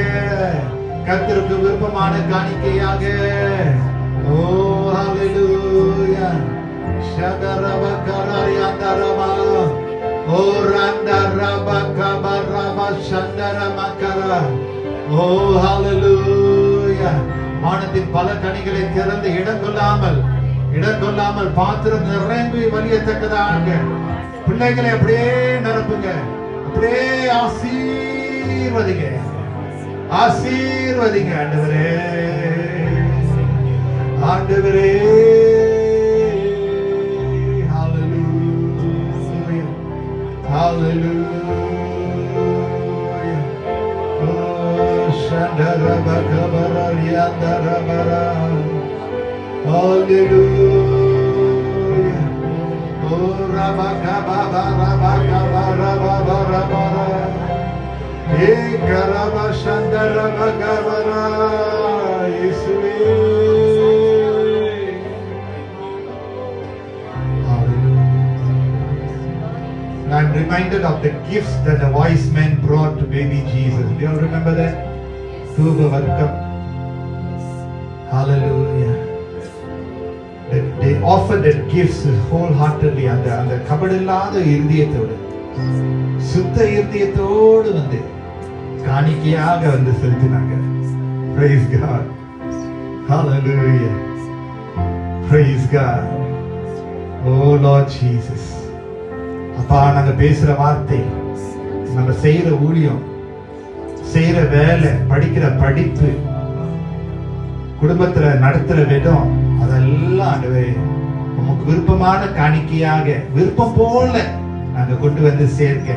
கர்த்தருக்கு விருப்பமான காணிக்கையாக. ஓ ஹalleluya. ஷகரபகரயந்தரமா. ஓ ரந்தரபகபரப சந்தரமகர. ஓ ஹalleluya. வானத்தின் பல கனிகளை திறந்து இடங்கொள்ளாமல் பாத்திரம் நிரம்பி வலியத்தக்கதாக பிள்ளைகளை அப்படியே நிரப்புங்க, அப்படியே ஆசீர்வதிங்க, ஆசீர்வதிங்க ஆண்டவரே, ஆண்டவரே. ஹalleluya, ஹalleluya. ஓ சண்டரபகபரரியந்தரபர. Hallelujah. Oh, rabakabarabakabarabara. Hey, karabashandarabakabara. Yesue. Hallelujah. I'm reminded of the gifts that the wise men brought to baby Jesus. Do you all remember that? Thubavarkam. Hallelujah. They offered their gifts wholeheartedly. அந்த கபடில்லாத இருதயத்தோடு, சுத்த இருதயத்தோடு வந்து காணிக்கையாக வந்து செலுத்தினாங்க. Praise God. Hallelujah. Praise God. Oh Lord Jesus. அப்பா, நாங்க பேசுற வார்த்தை, நம்ம செய்யற ஊழியம், செய்யற வேலை, படிக்கிற படிப்பு, குடும்பத்துல நடத்துற விதம், அதெல்லாம் ஆண்டவரே உமக்கு விருப்பமான காணிக்கையாக விருப்பம் போல நாங்க கொண்டு வந்து சேர்க்க.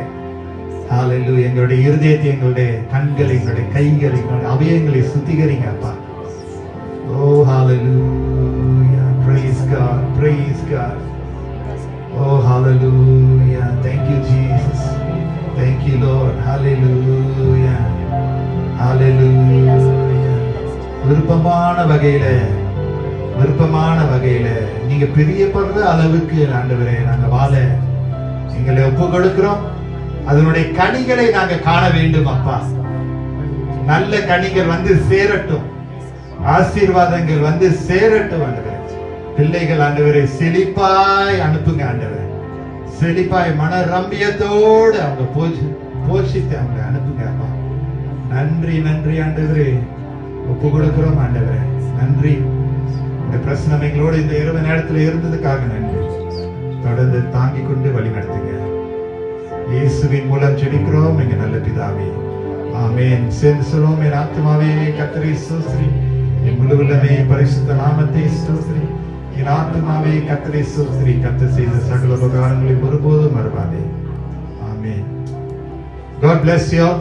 ஹalleluya. எங்களுடைய இருதயத்தை, எங்களுடைய கண்களை, எங்களுடைய கைகளை, எங்களுடைய அவயங்களை சுத்திகரிங்க அப்பா. Oh hallelujah. Praise God. Praise God. Oh hallelujah. Thank you Jesus. Thank you Lord. Hallelujah. Hallelujah. விருப்பமான வகையில நீங்க பிரியப்படுற அளவுக்கு ஆண்டவரே நாங்க வாழ எங்களை ஒப்பு கொடுக்கிறோம். அதனுடைய கனிகளை நாங்க காண வேண்டும் அப்பா. நல்ல கனிகள் வந்து சேரட்டும், ஆசீர்வாதங்கள் வந்து சேரட்டும் ஆண்டவரே. பிள்ளைகள் ஆண்டவரே செழிப்பாய் அனுப்புங்க ஆண்டவரே, செழிப்பாய் மன ரம்பியத்தோடு அவங்க போஷித்து அவங்க அனுப்புங்க அப்பா. நன்றி நன்றி ஆண்டவரே, ஒப்பு கொடுக்கிறோம் ஆண்டவரே. நன்றி. இந்த பிரச்சனை எங்களோட இந்த இரவு நேரத்தில் இருந்ததுக்காக நன்றி. தொடர்ந்து தாங்கிக் கொண்டு வழி நடத்துங்க. இயேசுவின் மூலம் ஜெபிக்கிறோம் எங்க நல்ல பிதாவே, ஆமென். சேர்ந்து சொல்லுவோம். என் ஆத்துமாவே கர்த்தரை ஸ்தோத்திரி, என் முழு உள்ளமே பரிசுத்த நாமத்தை ஸ்தோத்திரி. என் ஆத்துமாவே கர்த்தரை ஸ்தோத்திரி, கர்த்தர் செய்த சகல உபகாரங்களை ஒருபோதும் மறவாதே. ஆமென். God bless you all.